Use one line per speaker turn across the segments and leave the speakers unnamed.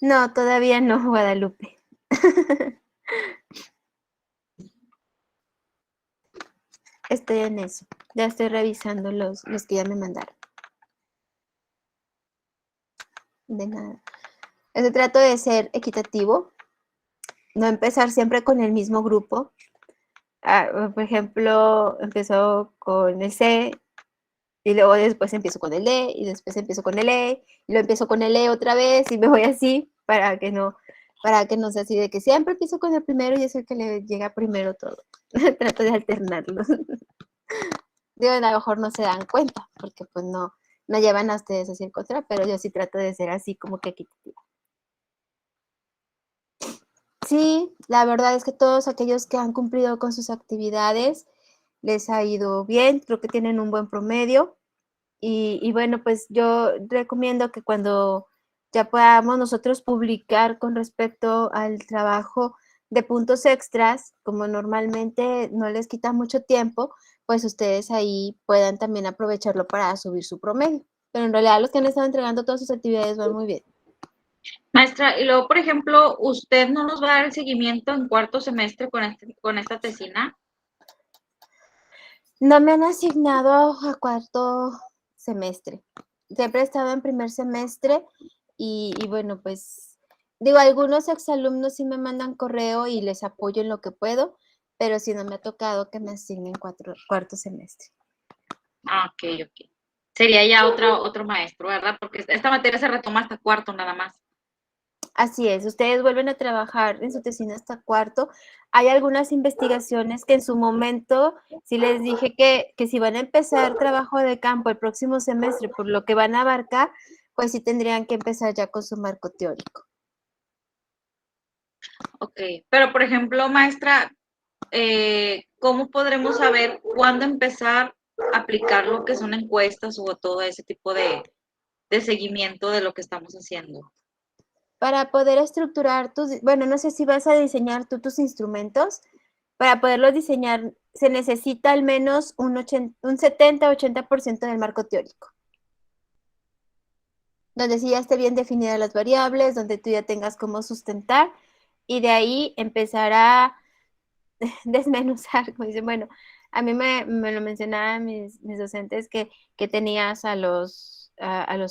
No, todavía no, Guadalupe. Estoy en eso. Ya estoy revisando los que ya me mandaron. De nada. Eso trato de ser equitativo, no empezar siempre con el mismo grupo. Por ejemplo, empezó con el C y luego después empiezo con el D y después empiezo con el E y luego empiezo con el E otra vez y me voy así para que no sea así de que siempre empiezo con el primero y es el que le llega primero todo. Trato de alternarlos. Digo, a lo mejor no se dan cuenta porque pues no llevan a ustedes a hacer contra, pero yo sí trato de ser así como que equitativa. Sí, la verdad es que todos aquellos que han cumplido con sus actividades les ha ido bien, creo que tienen un buen promedio y bueno, pues yo recomiendo que cuando ya podamos nosotros publicar con respecto al trabajo de puntos extras, como normalmente no les quita mucho tiempo, pues ustedes ahí puedan también aprovecharlo para subir su promedio. Pero en realidad los que han estado entregando todas sus actividades van muy bien.
Maestra, y luego, por ejemplo, ¿usted no nos va a dar el seguimiento en cuarto semestre con esta tesina?
No me han asignado a cuarto semestre. Siempre he estado en primer semestre y bueno, pues digo, algunos exalumnos sí me mandan correo y les apoyo en lo que puedo, pero sí no me ha tocado que me asignen cuarto semestre.
Ah, ok, ok. Sería ya otro maestro, ¿verdad? Porque esta materia se retoma hasta cuarto nada más.
Así es, ustedes vuelven a trabajar en su tesina hasta cuarto. Hay algunas investigaciones que en su momento sí les dije que si van a empezar trabajo de campo el próximo semestre, por lo que van a abarcar, pues sí tendrían que empezar ya con su marco teórico.
Ok, pero por ejemplo, maestra, ¿cómo podremos saber cuándo empezar a aplicar lo que son encuestas o todo ese tipo de seguimiento de lo que estamos haciendo?
Para poder estructurar bueno, no sé si vas a diseñar tú tus instrumentos, para poderlos diseñar se necesita al menos un 70-80% del marco teórico, donde sí ya esté bien definidas las variables, donde tú ya tengas cómo sustentar y de ahí empezar a desmenuzar, como dicen, bueno, a mí me lo mencionaban mis docentes que tenías a los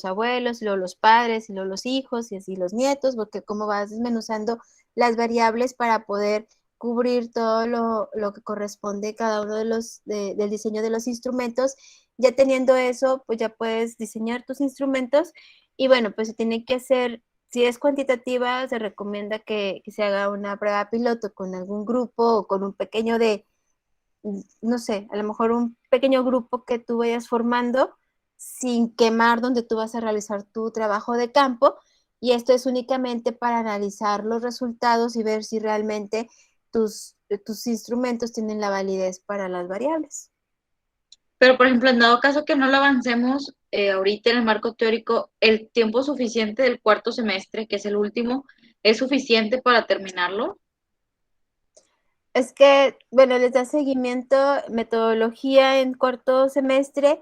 abuelos, y luego los padres, y luego los hijos, y así los nietos, porque cómo vas desmenuzando las variables para poder cubrir todo lo que corresponde cada uno del diseño de los instrumentos. Ya teniendo eso, pues ya puedes diseñar tus instrumentos y bueno, pues se tiene que hacer si es cuantitativa, se recomienda que se haga una prueba piloto con algún grupo o con un pequeño no sé, a lo mejor un pequeño grupo que tú vayas formando sin quemar donde tú vas a realizar tu trabajo de campo. Y esto es únicamente para analizar los resultados y ver si realmente tus instrumentos tienen la validez para las variables.
Pero, por ejemplo, en dado caso que no lo avancemos ahorita en el marco teórico, ¿el tiempo suficiente del cuarto semestre, que es el último, es suficiente para terminarlo?
Es que, bueno, les da seguimiento, metodología en cuarto semestre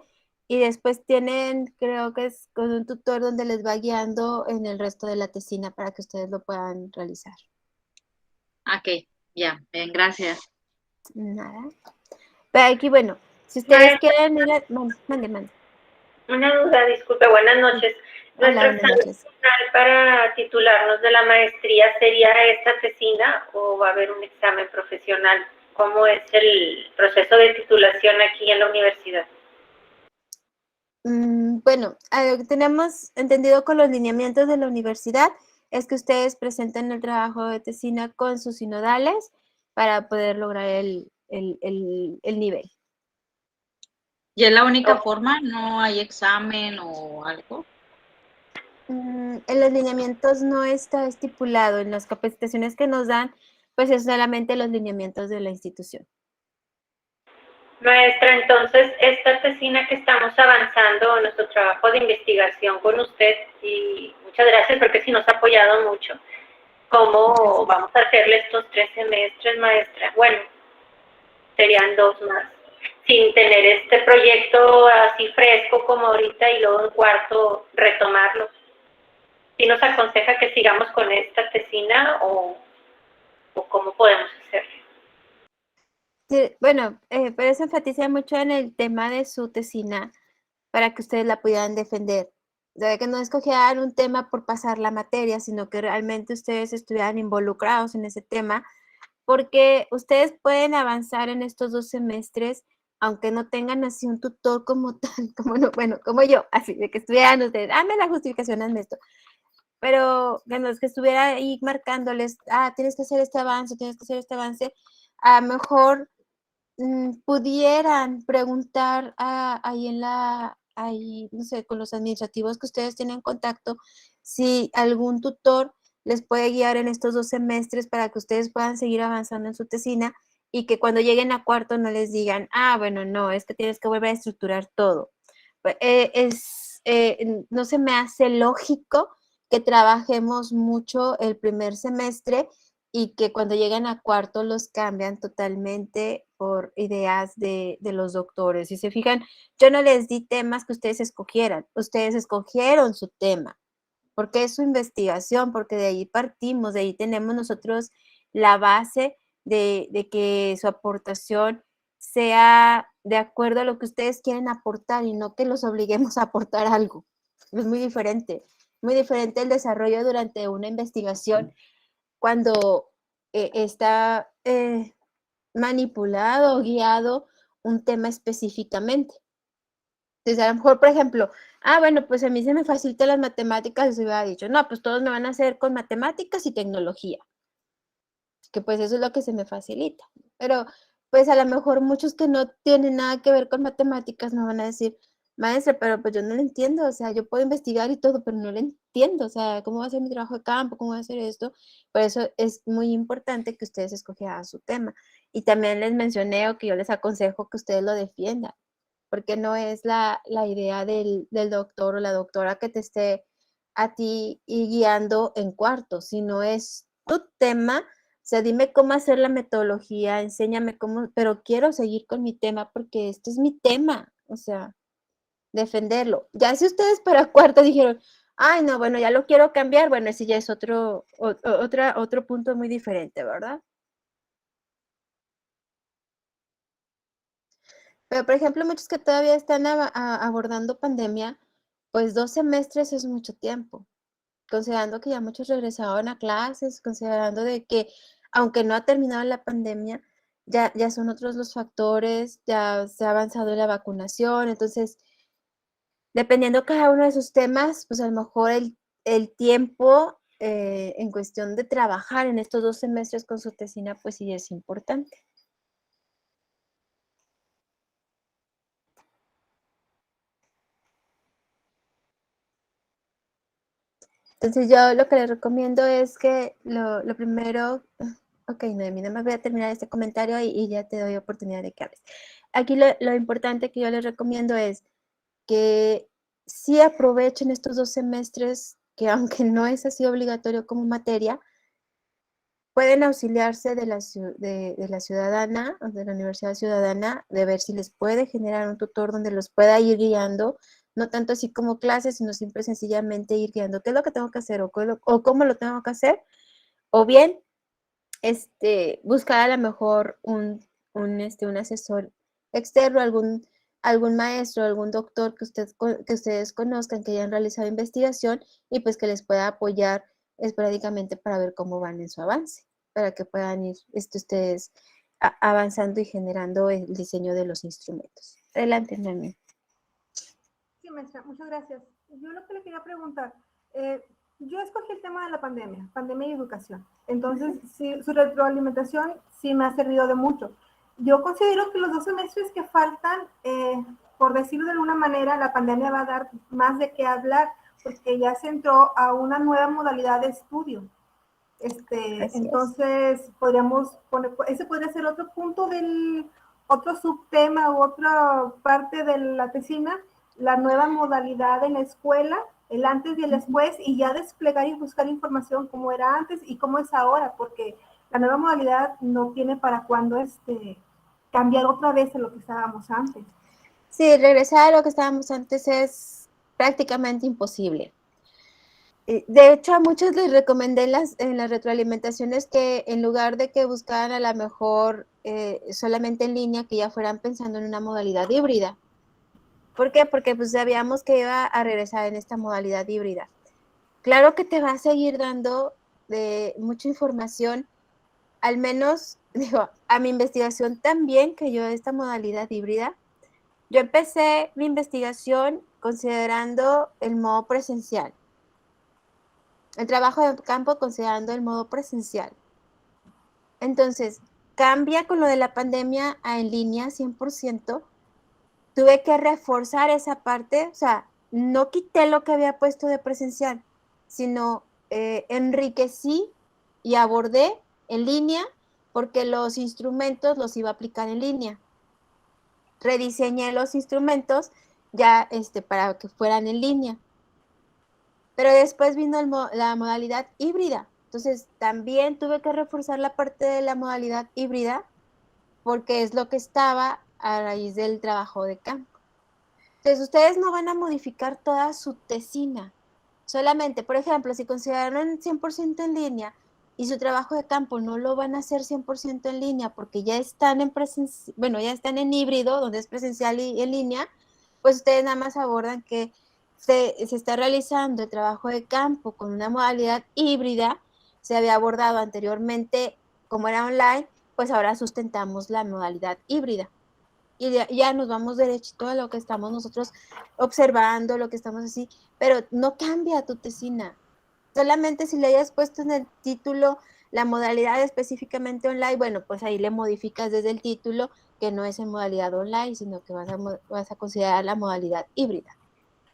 y después tienen, creo que es con un tutor donde les va guiando en el resto de la tesina para que ustedes lo puedan realizar.
Ok, ya, bien, gracias.
Nada. Pero aquí, bueno, si ustedes
Maestra,
quieren ir mande.
una duda, disculpe, buenas noches.
Hola,
¿Nuestro
buenas
examen
noches.
final para titularnos de la maestría sería esta tesina o va a haber un examen profesional? ¿Cómo es el proceso de titulación aquí en la universidad?
Bueno, lo que tenemos entendido con los lineamientos de la universidad es que ustedes presenten el trabajo de tesina con sus sinodales para poder lograr el nivel.
¿Y es la única
Oh,
forma? ¿No hay examen o algo?
En los lineamientos no está estipulado, en las capacitaciones que nos dan, pues es solamente los lineamientos de la institución.
maestra, entonces esta tesina que estamos avanzando, nuestro trabajo de investigación con usted, y muchas gracias porque sí nos ha apoyado mucho. ¿Cómo
Gracias.
vamos a hacerle estos 3 semestres, maestra? Bueno, serían 2 más. Sin tener este proyecto así fresco como ahorita y luego en cuarto retomarlo. ¿Sí nos aconseja que sigamos con esta tesina o cómo podemos hacerlo?
Sí, bueno, pero eso enfatiza mucho en el tema de su tesina para que ustedes la pudieran defender. O sea, que no escogieran un tema por pasar la materia, sino que realmente ustedes estuvieran involucrados en ese tema, porque ustedes pueden avanzar en estos 2 semestres, aunque no tengan así un tutor como tal, como no, bueno, como yo, así de que estuvieran ustedes, dame la justificación, hazme esto. Pero que no es que estuviera ahí marcándoles, tienes que hacer este avance, tienes que hacer este avance, a lo mejor pudieran preguntar ahí ahí, no sé, con los administrativos que ustedes tienen contacto, si algún tutor les puede guiar en estos 2 semestres para que ustedes puedan seguir avanzando en su tesina y que cuando lleguen a cuarto no les digan, bueno, no, es que tienes que volver a estructurar todo. No se me hace lógico que trabajemos mucho el primer semestre y que cuando llegan a cuarto los cambian totalmente por ideas de los doctores. Si se fijan, yo no les di temas que ustedes escogieran, ustedes escogieron su tema, porque es su investigación, porque de ahí partimos, de ahí tenemos nosotros la base de que su aportación sea de acuerdo a lo que ustedes quieren aportar y no que los obliguemos a aportar algo. Es muy diferente el desarrollo durante una investigación cuando está manipulado o guiado un tema específicamente. Entonces, a lo mejor, por ejemplo, bueno, pues a mí se me facilita las matemáticas, y se hubiera dicho, no, pues todos me van a hacer con matemáticas y tecnología, que pues eso es lo que se me facilita. Pero, pues a lo mejor muchos que no tienen nada que ver con matemáticas me van a decir, maestra, pero pues yo no lo entiendo, o sea, yo puedo investigar y todo, pero no lo entiendo, o sea, ¿cómo va a ser mi trabajo de campo? ¿Cómo va a ser esto? Por eso es muy importante que ustedes escogieran su tema. Y también les mencioné o que yo les aconsejo que ustedes lo defiendan, porque no es la idea del doctor o la doctora que te esté a ti y guiando en cuarto, sino es tu tema. O sea, dime cómo hacer la metodología, enséñame cómo, pero quiero seguir con mi tema porque este es mi tema, o sea, defenderlo. Ya si ustedes para cuarto dijeron, ay, no, bueno, ya lo quiero cambiar, bueno, ese ya es otro punto muy diferente, ¿verdad? Pero, por ejemplo, muchos que todavía están abordando pandemia, pues 2 semestres es mucho tiempo, considerando que ya muchos regresaron a clases, considerando de que, aunque no ha terminado la pandemia, ya son otros los factores, ya se ha avanzado en la vacunación, entonces, dependiendo cada uno de sus temas, pues a lo mejor el tiempo en cuestión de trabajar en estos 2 semestres con su tesina, pues sí es importante. Entonces yo lo que les recomiendo es que lo primero, ok, Noemí, no me voy a terminar este comentario y ya te doy oportunidad de que hables. Aquí lo importante que yo les recomiendo es que sí aprovechen estos 2 semestres, que aunque no es así obligatorio como materia, pueden auxiliarse de la ciudadana, de la Universidad Ciudadana, de ver si les puede generar un tutor donde los pueda ir guiando, no tanto así como clases, sino simple sencillamente ir guiando qué es lo que tengo que hacer o cómo lo tengo que hacer, o bien buscar a lo mejor un asesor externo, algún maestro, algún doctor que ustedes conozcan, que hayan realizado investigación y pues que les pueda apoyar esporádicamente para ver cómo van en su avance, para que puedan ir ustedes avanzando y generando el diseño de los instrumentos. Adelante, Noemí.
Sí, maestra, muchas gracias. Yo lo que le quería preguntar, yo escogí el tema de la pandemia y educación. Entonces, sí, su retroalimentación sí me ha servido de mucho. Yo considero que los 2 semestres que faltan, por decirlo de alguna manera, la pandemia va a dar más de qué hablar, porque ya se entró a una nueva modalidad de estudio. Entonces, podríamos poner, ese podría ser otro punto otro subtema u otra parte de la tesina, la nueva modalidad en la escuela, el antes y el después, y ya desplegar y buscar información como era antes y cómo es ahora, porque la nueva modalidad no tiene para cuándo cambiar otra vez a lo que estábamos antes.
Sí, regresar a lo que estábamos antes es prácticamente imposible. De hecho, a muchos les recomendé en las retroalimentaciones que en lugar de que buscaran a lo mejor solamente en línea, que ya fueran pensando en una modalidad híbrida. ¿Por qué? Porque pues sabíamos que iba a regresar en esta modalidad híbrida. Claro que te va a seguir dando mucha información, al menos, digo, a mi investigación también, que yo esta modalidad híbrida. Yo empecé mi investigación considerando el modo presencial, el trabajo de campo considerando el modo presencial. Entonces, cambia con lo de la pandemia a en línea 100%. Tuve que reforzar esa parte, o sea, no quité lo que había puesto de presencial, sino enriquecí y abordé en línea porque los instrumentos los iba a aplicar en línea. Rediseñé los instrumentos ya para que fueran en línea. Pero después vino la modalidad híbrida. Entonces, también tuve que reforzar la parte de la modalidad híbrida porque es lo que estaba a raíz del trabajo de campo. Entonces, ustedes no van a modificar toda su tesina. Solamente, por ejemplo, si consideraron 100% en línea y su trabajo de campo no lo van a hacer 100% en línea porque ya están ya están en híbrido, donde es presencial y en línea, pues ustedes nada más abordan que se está realizando el trabajo de campo con una modalidad híbrida, se había abordado anteriormente como era online, pues ahora sustentamos la modalidad híbrida. Y ya nos vamos derechito a lo que estamos nosotros observando, lo que estamos así, pero no cambia tu tesina. Solamente si le hayas puesto en el título la modalidad específicamente online, bueno, pues ahí le modificas desde el título que no es en modalidad online, sino que vas a considerar la modalidad híbrida.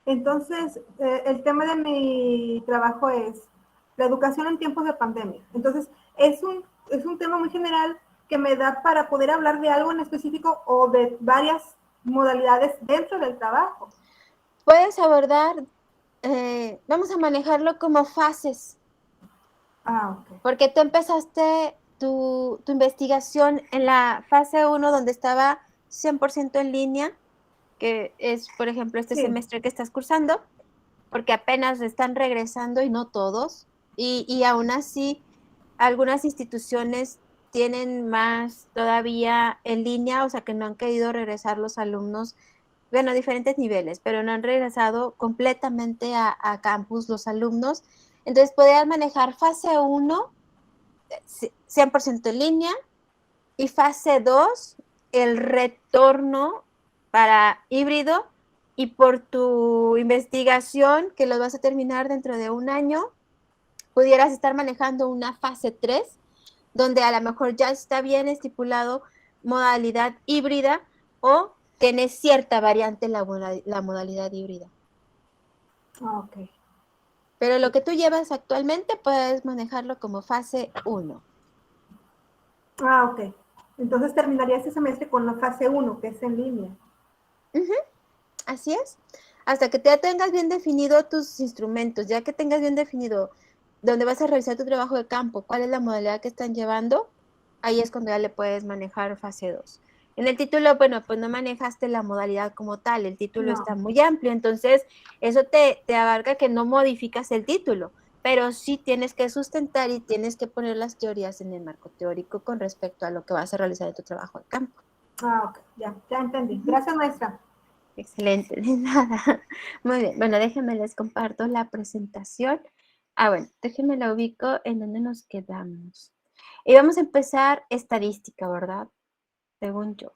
Entonces, el tema de mi trabajo es la educación en tiempos de pandemia. Entonces, es un tema muy general que me da para poder hablar de algo en específico o de varias modalidades dentro del trabajo.
Puedes abordar, vamos a manejarlo como fases.
Ok.
Porque tú empezaste tu investigación en la fase 1 donde estaba 100% en línea, que es, por ejemplo, este semestre que estás cursando, porque apenas están regresando y no todos, y aún así algunas instituciones tienen más todavía en línea, o sea que no han querido regresar los alumnos, bueno, a diferentes niveles, pero no han regresado completamente a campus los alumnos. Entonces, podrías manejar fase 1, 100% en línea, y fase 2, el retorno para híbrido, y por tu investigación, que lo vas a terminar dentro de un año, pudieras estar manejando una fase 3, donde a lo mejor ya está bien estipulado modalidad híbrida o tiene cierta variante la modalidad híbrida.
Ok.
Pero lo que tú llevas actualmente puedes manejarlo como fase 1.
Ok. Entonces terminaría este semestre con la fase 1, que es en línea.
Así es. Hasta que ya tengas bien definido tus instrumentos, ya que tengas bien definido dónde vas a realizar tu trabajo de campo, cuál es la modalidad que están llevando, ahí es cuando ya le puedes manejar fase 2. En el título, bueno, pues no manejaste la modalidad como tal, el título está muy amplio, entonces eso te abarca que no modificas el título, pero sí tienes que sustentar y tienes que poner las teorías en el marco teórico con respecto a lo que vas a realizar en tu trabajo de campo.
Ok, ya entendí. Gracias, maestra.
Excelente, de nada. Muy bien, bueno, déjenme les comparto la presentación. Bueno, déjenme la ubico en donde nos quedamos. Y vamos a empezar estadística, ¿verdad? Según yo.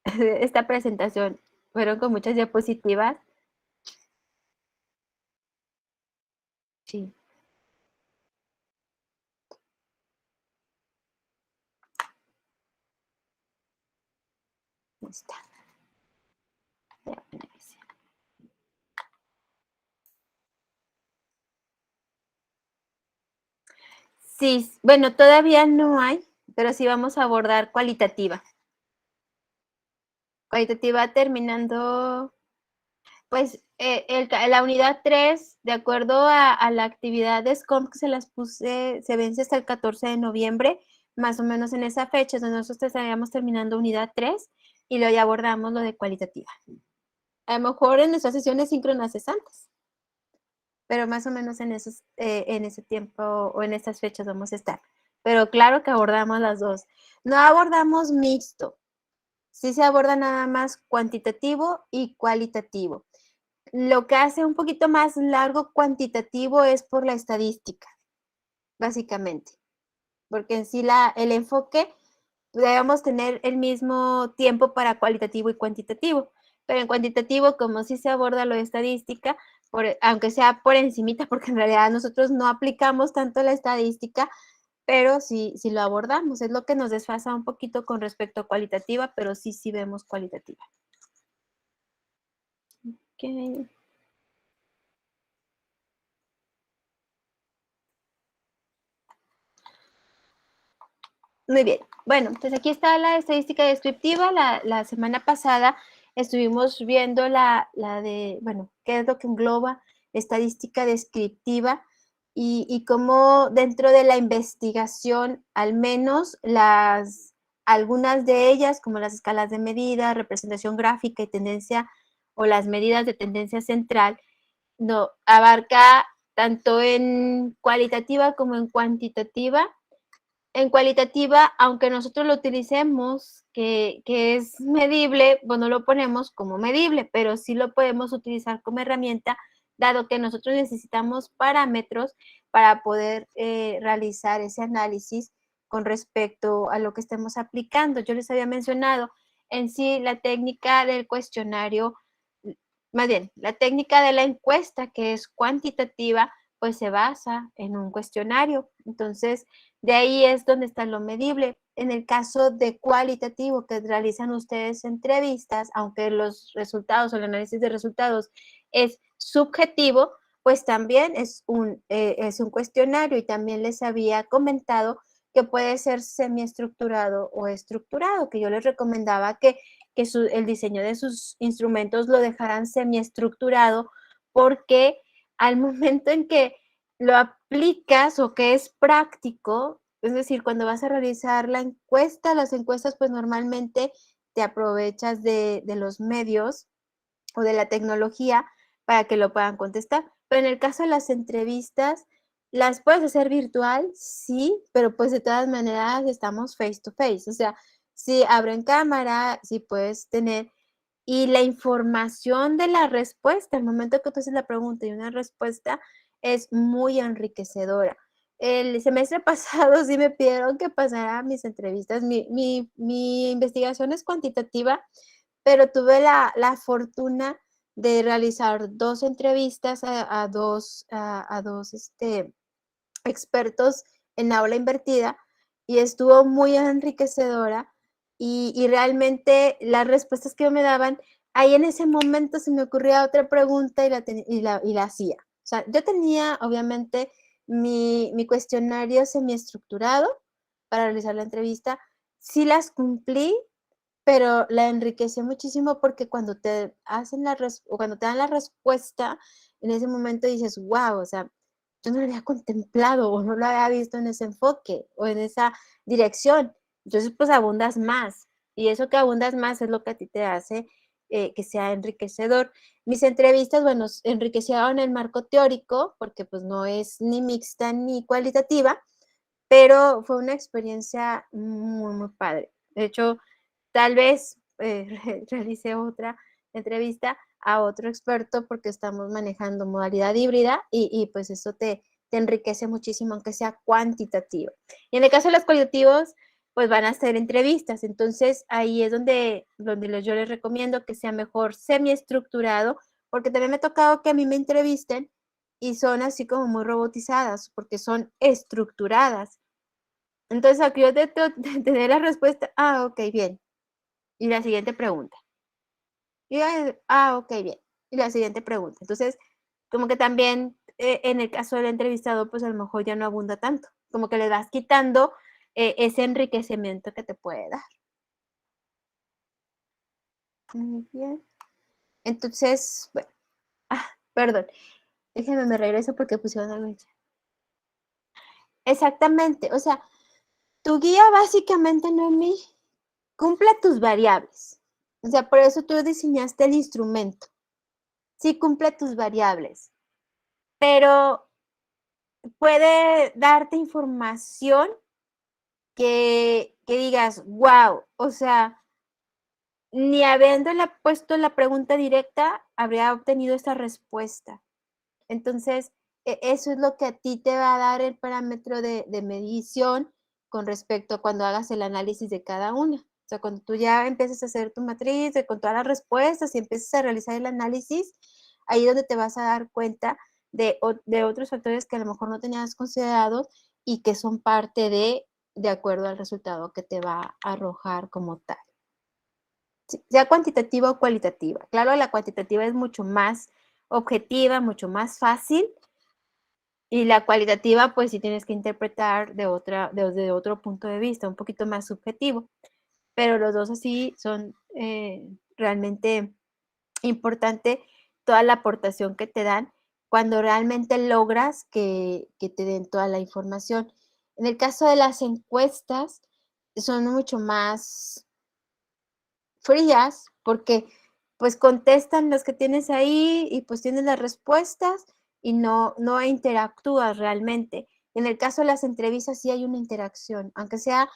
Esta presentación fueron con muchas diapositivas. Sí. Ahí está. Voy a poner ese. Sí, bueno, todavía no hay, pero sí vamos a abordar cualitativa. Cualitativa terminando, pues, la unidad 3, de acuerdo a la actividad de SCOM que se las puse, se vence hasta el 14 de noviembre, más o menos en esa fecha, donde nosotros estaríamos terminando unidad 3 y luego ya abordamos lo de cualitativa. A lo mejor en nuestras sesiones síncronas es antes. pero más o menos en ese tiempo o en estas fechas vamos a estar. Pero claro que abordamos las dos. No abordamos mixto, sí se aborda nada más cuantitativo y cualitativo. Lo que hace un poquito más largo cuantitativo es por la estadística, básicamente, porque en sí el enfoque debemos tener el mismo tiempo para cualitativo y cuantitativo, pero en cuantitativo, como sí se aborda lo de estadística, aunque sea por encimita, porque en realidad nosotros no aplicamos tanto la estadística, pero sí lo abordamos, es lo que nos desfasa un poquito con respecto a cualitativa, pero sí vemos cualitativa. Okay. Muy bien. Bueno, pues aquí está la estadística descriptiva. La semana pasada estuvimos viendo la de, bueno, qué es lo que engloba estadística descriptiva y cómo dentro de la investigación, al menos algunas de ellas, como las escalas de medida, representación gráfica y tendencia, o las medidas de tendencia central, no abarca tanto en cualitativa como en cuantitativa. En cualitativa, aunque nosotros lo utilicemos, que es medible, pues no lo ponemos como medible, pero sí lo podemos utilizar como herramienta, dado que nosotros necesitamos parámetros para poder realizar ese análisis con respecto a lo que estemos aplicando. Yo les había mencionado en sí la técnica del cuestionario, más bien, la técnica de la encuesta, que es cuantitativa, pues se basa en un cuestionario. Entonces, de ahí es donde está lo medible. En el caso de cualitativo, que realizan ustedes entrevistas, aunque los resultados o el análisis de resultados es subjetivo, pues también es un cuestionario, y también les había comentado que puede ser semiestructurado o estructurado, que yo les recomendaba que el diseño de sus instrumentos lo dejaran semiestructurado, porque al momento en que lo aplicas o que es práctico, es decir, cuando vas a realizar la encuesta, las encuestas pues normalmente te aprovechas de los medios o de la tecnología para que lo puedan contestar. Pero en el caso de las entrevistas, las puedes hacer virtual, sí, pero pues de todas maneras estamos face to face. O sea, si abren cámara, si puedes tener, y la información de la respuesta, el momento que tú haces la pregunta y una respuesta, es muy enriquecedora. El semestre pasado sí me pidieron que pasara mis entrevistas. Mi investigación es cuantitativa, pero tuve la fortuna de realizar 2 entrevistas a dos expertos en aula invertida, y estuvo muy enriquecedora, y realmente las respuestas que me daban, ahí en ese momento se me ocurría otra pregunta y la hacía. O sea, yo tenía obviamente mi cuestionario semiestructurado para realizar la entrevista, sí las cumplí, pero la enriqueció muchísimo, porque cuando te hacen o cuando te dan la respuesta, en ese momento dices, wow, o sea, yo no lo había contemplado o no lo había visto en ese enfoque o en esa dirección. Entonces, pues abundas más, y eso que abundas más es lo que a ti te hace que sea enriquecedor. Mis entrevistas, bueno, enriquecieron el marco teórico, porque pues no es ni mixta ni cualitativa, pero fue una experiencia muy, muy padre. De hecho, tal vez realicé otra entrevista a otro experto, porque estamos manejando modalidad híbrida, y pues eso te enriquece muchísimo, aunque sea cuantitativo. Y en el caso de los cualitativos, pues van a ser entrevistas. Entonces, ahí es donde yo les recomiendo que sea mejor semiestructurado, porque también me ha tocado que a mí me entrevisten y son así como muy robotizadas, porque son estructuradas. Entonces, aquí yo te tener la respuesta, ok, bien. Y la siguiente pregunta. Ok, bien. Y la siguiente pregunta. Entonces, como que también en el caso del entrevistado, pues a lo mejor ya no abunda tanto. Como que le vas quitando ese enriquecimiento que te puede dar. Muy bien. Entonces, bueno. Perdón. Déjenme, me regreso porque pusieron algo en chat. Exactamente. O sea, tu guía básicamente, Noemí, cumple tus variables. O sea, por eso tú diseñaste el instrumento. Sí cumple tus variables, pero puede darte información que digas, wow, o sea, ni habiéndole puesto la pregunta directa, habría obtenido esa respuesta. Entonces, eso es lo que a ti te va a dar el parámetro de medición con respecto a cuando hagas el análisis de cada una. O sea, cuando tú ya empieces a hacer tu matriz con todas las respuestas y empieces a realizar el análisis, ahí es donde te vas a dar cuenta de otros factores que a lo mejor no tenías considerados y que son parte de acuerdo al resultado que te va a arrojar como tal. Sea cuantitativa o cualitativa. Claro, la cuantitativa es mucho más objetiva, mucho más fácil, y la cualitativa, pues sí tienes que interpretar desde otro punto de vista, un poquito más subjetivo, pero los dos así son realmente importante toda la aportación que te dan cuando realmente logras que te den toda la información. En el caso de las encuestas, son mucho más frías porque pues contestan los que tienes ahí y pues tienes las respuestas y no interactúas realmente. En el caso de las entrevistas sí hay una interacción, aunque sea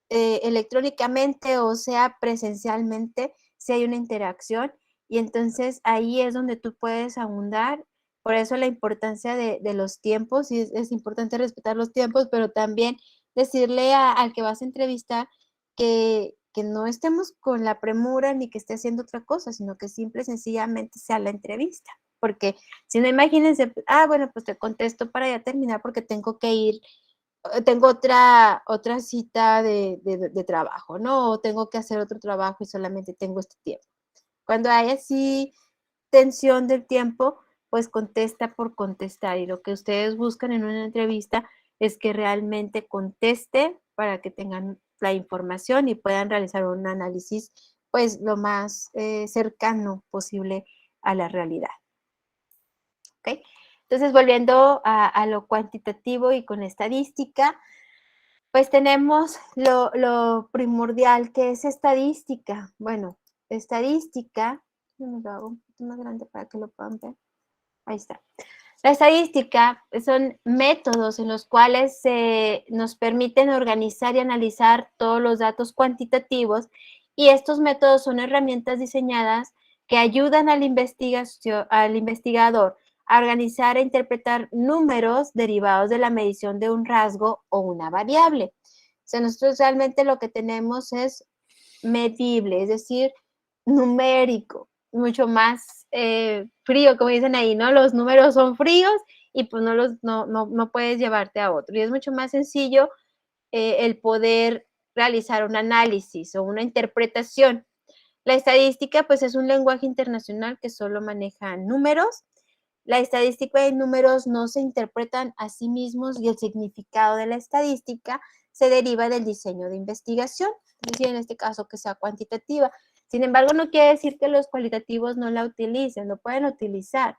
electrónicamente o sea presencialmente, sí hay una interacción y entonces ahí es donde tú puedes abundar. Por eso la importancia de los tiempos, y es importante respetar los tiempos, pero también decirle al que vas a entrevistar que no estemos con la premura ni que esté haciendo otra cosa, sino que simple y sencillamente sea la entrevista. Porque si no, imagínense, bueno, pues te contesto para ya terminar porque tengo que ir, tengo otra cita de trabajo, ¿no? O tengo que hacer otro trabajo y solamente tengo este tiempo. Cuando hay así tensión del tiempo, pues contesta por contestar. Y lo que ustedes buscan en una entrevista es que realmente conteste para que tengan la información y puedan realizar un análisis pues lo más cercano posible a la realidad. ¿Ok? Entonces, volviendo a lo cuantitativo y con estadística, pues tenemos lo primordial que es estadística. Bueno, estadística, lo hago un poquito más grande para que lo puedan ver. Ahí está. La estadística son métodos en los cuales nos permiten organizar y analizar todos los datos cuantitativos, y estos métodos son herramientas diseñadas que ayudan al investigador a organizar e interpretar números derivados de la medición de un rasgo o una variable. O sea, nosotros realmente lo que tenemos es medible, es decir, numérico, mucho más frío, como dicen ahí, ¿no? Los números son fríos y pues no puedes llevarte a otro. Y es mucho más sencillo el poder realizar un análisis o una interpretación. La estadística, pues, es un lenguaje internacional que solo maneja números. La estadística y números no se interpretan a sí mismos y el significado de la estadística se deriva del diseño de investigación, es decir, en este caso que sea cuantitativa. Sin embargo, no quiere decir que los cualitativos no la utilicen, lo pueden utilizar,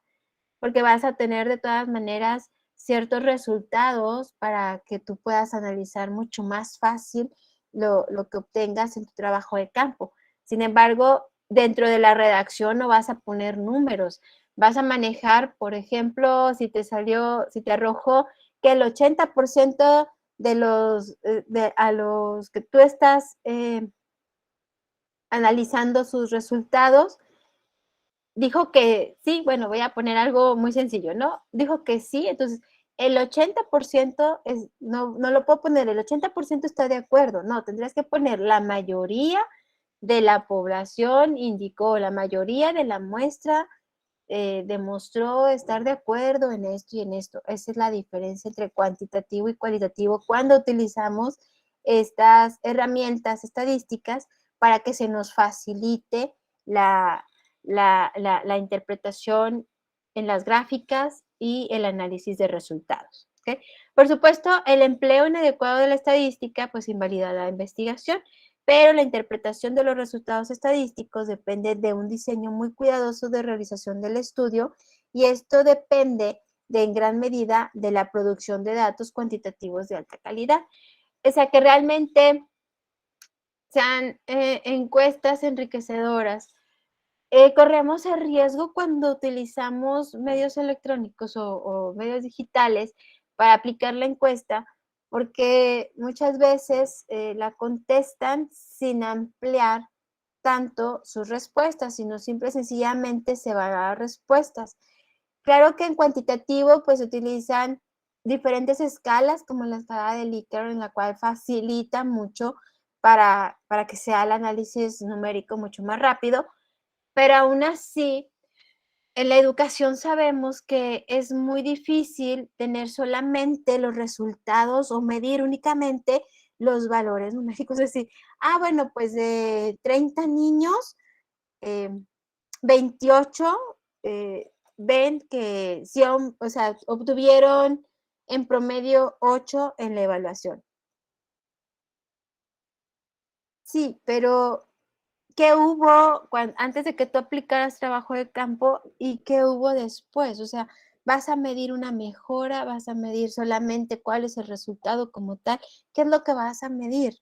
porque vas a tener de todas maneras ciertos resultados para que tú puedas analizar mucho más fácil lo que obtengas en tu trabajo de campo. Sin embargo, dentro de la redacción no vas a poner números, vas a manejar, por ejemplo, si te arrojó que el 80% a los que tú estás analizando sus resultados, dijo que sí, bueno, voy a poner algo muy sencillo, ¿no? Dijo que sí, entonces el 80% no lo puedo poner, el 80% está de acuerdo, no, tendrías que poner la mayoría de la población indicó, la mayoría de la muestra demostró estar de acuerdo en esto y en esto. Esa es la diferencia entre cuantitativo y cualitativo cuando utilizamos estas herramientas estadísticas para que se nos facilite la interpretación en las gráficas y el análisis de resultados. ¿Okay? Por supuesto, el empleo inadecuado de la estadística pues invalida la investigación, pero la interpretación de los resultados estadísticos depende de un diseño muy cuidadoso de realización del estudio, y esto depende en gran medida de la producción de datos cuantitativos de alta calidad. O sea, que realmente sean encuestas enriquecedoras Corremos el riesgo cuando utilizamos medios electrónicos o medios digitales para aplicar la encuesta, porque muchas veces la contestan sin ampliar tanto sus respuestas, sino simple y sencillamente se van a dar respuestas. Claro que en cuantitativo pues se utilizan diferentes escalas, como la escala de Likert, en la cual facilita mucho para que sea el análisis numérico mucho más rápido, pero aún así, en la educación sabemos que es muy difícil tener solamente los resultados o medir únicamente los valores numéricos. Es decir, bueno, pues de 30 niños, 28 ven que sí, o sea, obtuvieron en promedio 8 en la evaluación. Sí, pero ¿qué hubo antes de que tú aplicaras trabajo de campo y qué hubo después? O sea, vas a medir una mejora, vas a medir solamente cuál es el resultado como tal, qué es lo que vas a medir.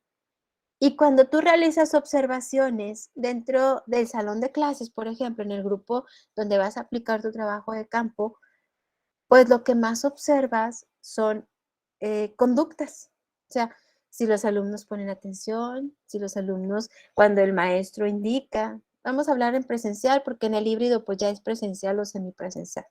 Y cuando tú realizas observaciones dentro del salón de clases, por ejemplo, en el grupo donde vas a aplicar tu trabajo de campo, pues lo que más observas son conductas. O sea, si los alumnos ponen atención, si los alumnos, cuando el maestro indica, vamos a hablar en presencial, porque en el híbrido pues ya es presencial o semipresencial,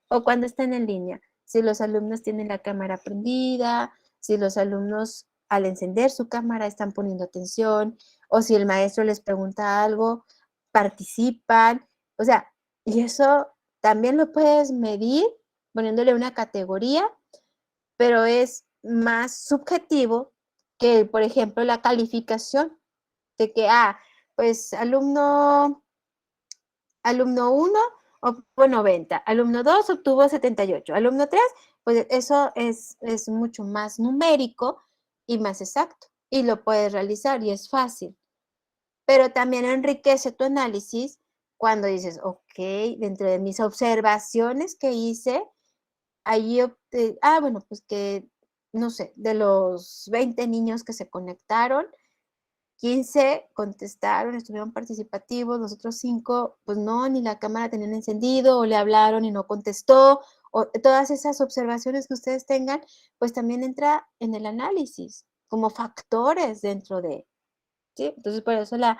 o cuando están en línea, si los alumnos tienen la cámara prendida, si los alumnos al encender su cámara están poniendo atención, o si el maestro les pregunta algo, participan, o sea, y eso también lo puedes medir poniéndole una categoría, pero es más subjetivo que, por ejemplo, la calificación de que, pues alumno 1 obtuvo 90, alumno 2 obtuvo 78, alumno 3, pues eso es mucho más numérico y más exacto, y lo puedes realizar y es fácil, pero también enriquece tu análisis cuando dices, ok, dentro de mis observaciones que hice, ahí bueno, pues que, no sé, de los 20 niños que se conectaron, 15 contestaron, estuvieron participativos, los otros 5, pues no, ni la cámara tenían encendido, o le hablaron y no contestó, o todas esas observaciones que ustedes tengan, pues también entra en el análisis como factores dentro de, ¿sí? Entonces, por eso la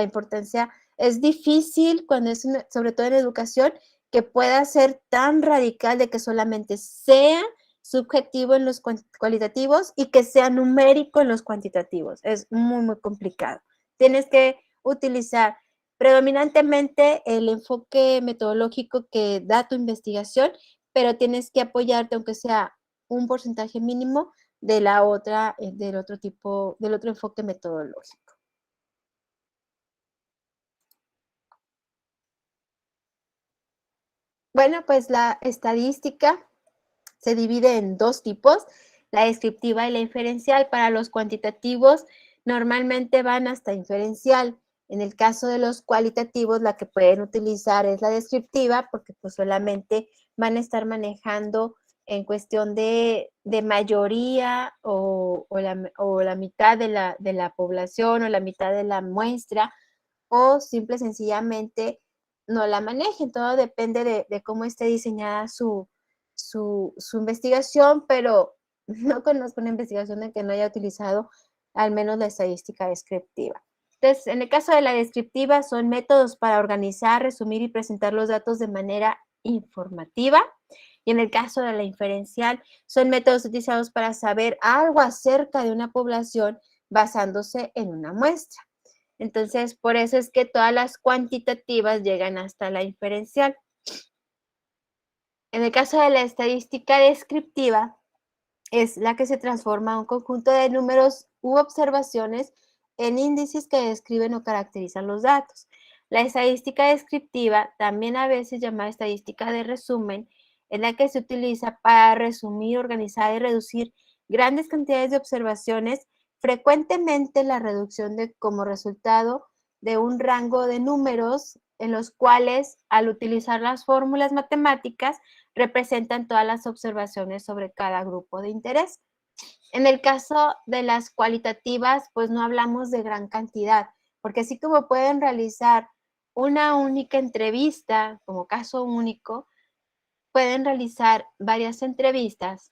importancia es difícil cuando es, sobre todo en educación, que pueda ser tan radical de que solamente sea subjetivo en los cualitativos y que sea numérico en los cuantitativos. Es muy, muy complicado. Tienes que utilizar predominantemente el enfoque metodológico que da tu investigación, pero tienes que apoyarte, aunque sea un porcentaje mínimo, de la otra, del otro tipo, del otro enfoque metodológico. Bueno, pues la estadística se divide en dos tipos, la descriptiva y la inferencial. Para los cuantitativos, normalmente van hasta inferencial. En el caso de los cualitativos, la que pueden utilizar es la descriptiva, porque pues solamente van a estar manejando en cuestión de mayoría o la mitad de la población o la mitad de la muestra, o simple y sencillamente no la manejen. Todo depende de cómo esté diseñada su investigación, pero no conozco una investigación en que no haya utilizado al menos la estadística descriptiva. Entonces, en el caso de la descriptiva, son métodos para organizar, resumir y presentar los datos de manera informativa. Y en el caso de la inferencial, son métodos utilizados para saber algo acerca de una población basándose en una muestra. Entonces, por eso es que todas las cuantitativas llegan hasta la inferencial. En el caso de la estadística descriptiva, es la que se transforma en un conjunto de números u observaciones en índices que describen o caracterizan los datos. La estadística descriptiva, también a veces llamada estadística de resumen, es la que se utiliza para resumir, organizar y reducir grandes cantidades de observaciones, frecuentemente la reducción como resultado de un rango de números en los cuales, al utilizar las fórmulas matemáticas, representan todas las observaciones sobre cada grupo de interés. En el caso de las cualitativas, pues no hablamos de gran cantidad, porque así como pueden realizar una única entrevista, como caso único, pueden realizar varias entrevistas,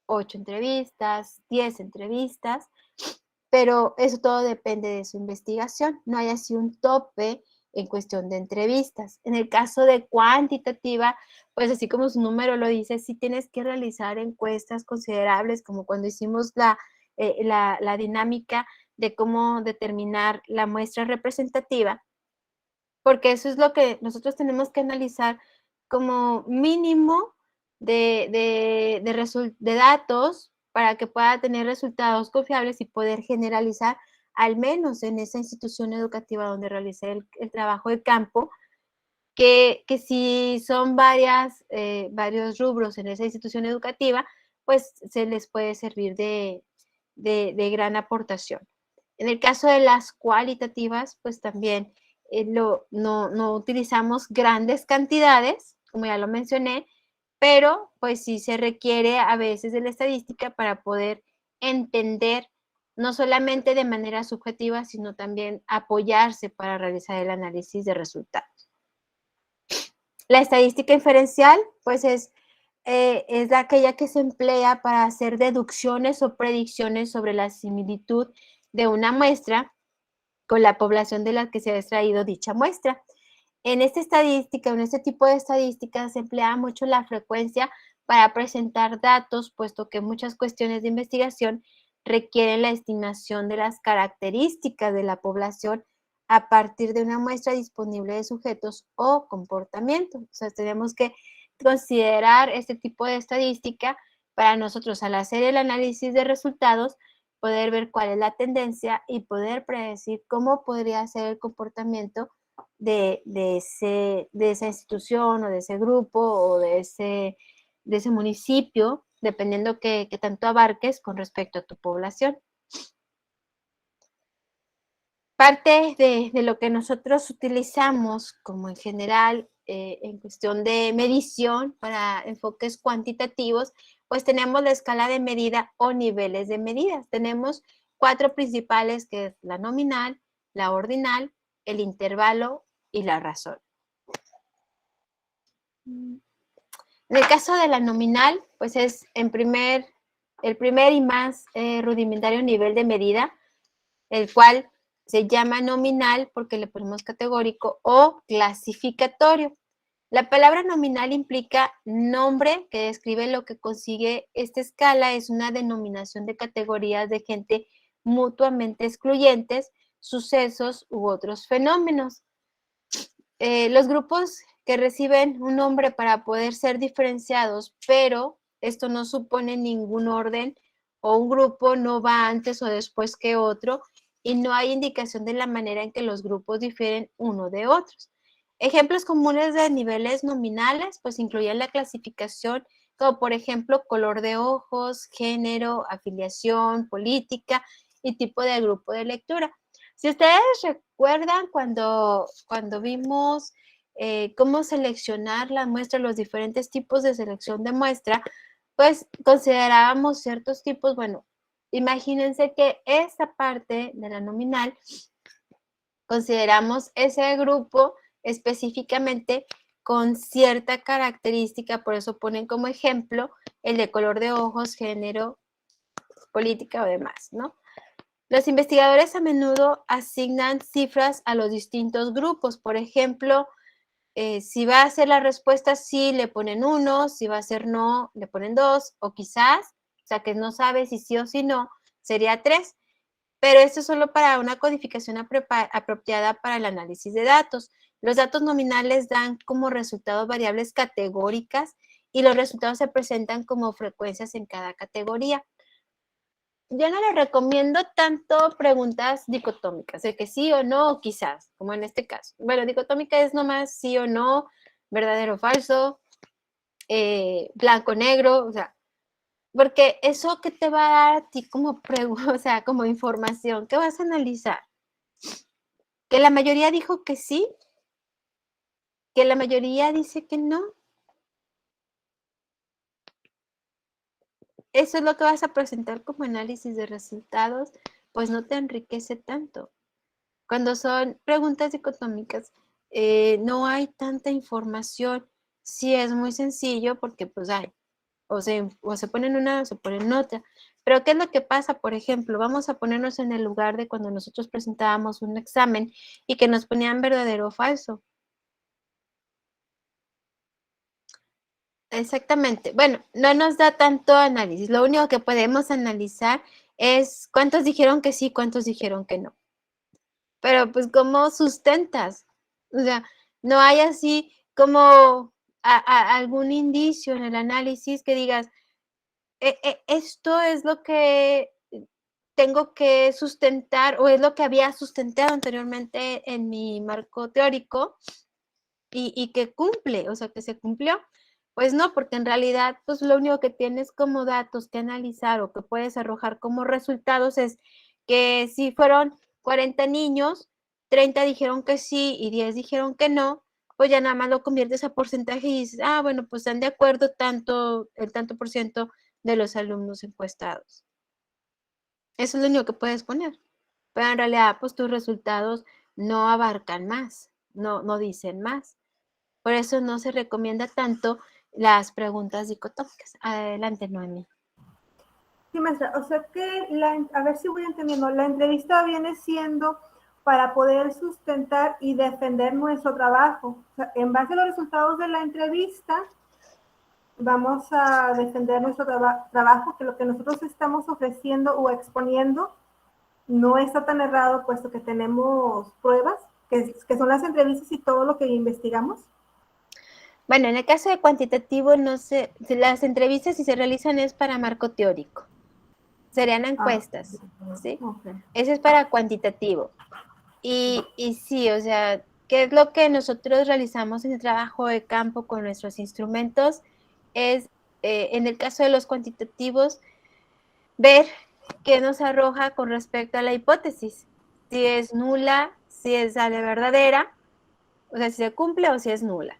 8 entrevistas, 10 entrevistas, pero eso todo depende de su investigación. No hay así un tope en cuestión de entrevistas. En el caso de cuantitativa, pues así como su número lo dice, sí tienes que realizar encuestas considerables, como cuando hicimos la dinámica de cómo determinar la muestra representativa, porque eso es lo que nosotros tenemos que analizar como mínimo de datos para que pueda tener resultados confiables y poder generalizar, al menos en esa institución educativa donde realicé el trabajo de campo, que si son varios rubros en esa institución educativa, pues se les puede servir de gran aportación. En el caso de las cualitativas, pues también no utilizamos grandes cantidades, como ya lo mencioné, pero pues sí se requiere a veces de la estadística para poder entender no solamente de manera subjetiva, sino también apoyarse para realizar el análisis de resultados. La estadística inferencial, pues es aquella que se emplea para hacer deducciones o predicciones sobre la similitud de una muestra con la población de la que se ha extraído dicha muestra. En esta estadística, en este tipo de estadísticas, se emplea mucho la frecuencia para presentar datos, puesto que muchas cuestiones de investigación requieren la estimación de las características de la población a partir de una muestra disponible de sujetos o comportamientos. O sea, tenemos que considerar este tipo de estadística para nosotros, al hacer el análisis de resultados, poder ver cuál es la tendencia y poder predecir cómo podría ser el comportamiento de esa institución o de ese grupo o de ese municipio, dependiendo que tanto abarques con respecto a tu población. Parte de lo que nosotros utilizamos como en general en cuestión de medición para enfoques cuantitativos, pues tenemos la escala de medida o niveles de medidas. Tenemos 4 principales, que es la nominal, la ordinal, el intervalo y la razón. En el caso de la nominal, pues es el primer y más rudimentario nivel de medida, el cual se llama nominal porque le ponemos categórico o clasificatorio. La palabra nominal implica nombre que describe lo que consigue. Esta escala es una denominación de categorías de gente mutuamente excluyentes, sucesos u otros fenómenos. Los grupos que reciben un nombre para poder ser diferenciados, pero esto no supone ningún orden o un grupo no va antes o después que otro y no hay indicación de la manera en que los grupos difieren uno de otros. Ejemplos comunes de niveles nominales, pues incluyen la clasificación, como por ejemplo color de ojos, género, afiliación, política y tipo de grupo de lectura. Si ustedes recuerdan cuando vimos cómo seleccionar la muestra, los diferentes tipos de selección de muestra, pues considerábamos ciertos tipos. Bueno, imagínense que esta parte de la nominal consideramos ese grupo específicamente con cierta característica, por eso ponen como ejemplo el de color de ojos, género, política o demás, ¿no? Los investigadores a menudo asignan cifras a los distintos grupos. Por ejemplo, si va a ser la respuesta sí, le ponen 1, si va a ser no, le ponen 2, o quizás, o sea, que no sabe si sí o si no, sería 3. Pero esto es solo para una codificación apropiada para el análisis de datos. Los datos nominales dan como resultado variables categóricas y los resultados se presentan como frecuencias en cada categoría. Yo no les recomiendo tanto preguntas dicotómicas, de que sí o no, o quizás, como en este caso. Bueno, dicotómica es nomás sí o no, verdadero o falso, blanco o negro, o sea, porque eso que te va a dar a ti como o sea, como información, ¿qué vas a analizar? Que la mayoría dijo que sí, que la mayoría dice que no. Eso es lo que vas a presentar como análisis de resultados, pues no te enriquece tanto. Cuando son preguntas dicotómicas, no hay tanta información. Sí es muy sencillo porque pues hay, o se ponen una o se ponen otra. Pero ¿qué es lo que pasa? Por ejemplo, vamos a ponernos en el lugar de cuando nosotros presentábamos un examen y que nos ponían verdadero o falso. Exactamente. Bueno, no nos da tanto análisis. Lo único que podemos analizar es cuántos dijeron que sí, cuántos dijeron que no. Pero pues, ¿cómo sustentas? O sea, no hay así como algún indicio en el análisis que digas, esto es lo que tengo que sustentar o es lo que había sustentado anteriormente en mi marco teórico y que cumple, o sea, que se cumplió. Pues no, porque en realidad, pues lo único que tienes como datos que analizar o que puedes arrojar como resultados es que si fueron 40 niños, 30 dijeron que sí y 10 dijeron que no, pues ya nada más lo conviertes a porcentaje y dices, ah, bueno, pues están de acuerdo tanto, el tanto por ciento de los alumnos encuestados. Eso es lo único que puedes poner. Pero en realidad, pues tus resultados no abarcan más, no dicen más. Por eso no se recomienda tanto las preguntas dicotómicas. Adelante, Noemi.
Sí, maestra, o sea que, a ver si voy entendiendo, la entrevista viene siendo para poder sustentar y defender nuestro trabajo. O sea, en base a los resultados de la entrevista, vamos a defender nuestro trabajo, que lo que nosotros estamos ofreciendo o exponiendo no está tan errado, puesto que tenemos pruebas, que son las entrevistas y todo lo que investigamos.
Bueno, en el caso de cuantitativo, no sé, las entrevistas si se realizan es para marco teórico. Serían encuestas, ¿sí?
Okay.
Eso es para cuantitativo. Y sí, o sea, ¿qué es lo que nosotros realizamos en el trabajo de campo con nuestros instrumentos? Es, en el caso de los cuantitativos, ver qué nos arroja con respecto a la hipótesis. Si es nula, si es sale verdadera, o sea, si se cumple o si es nula.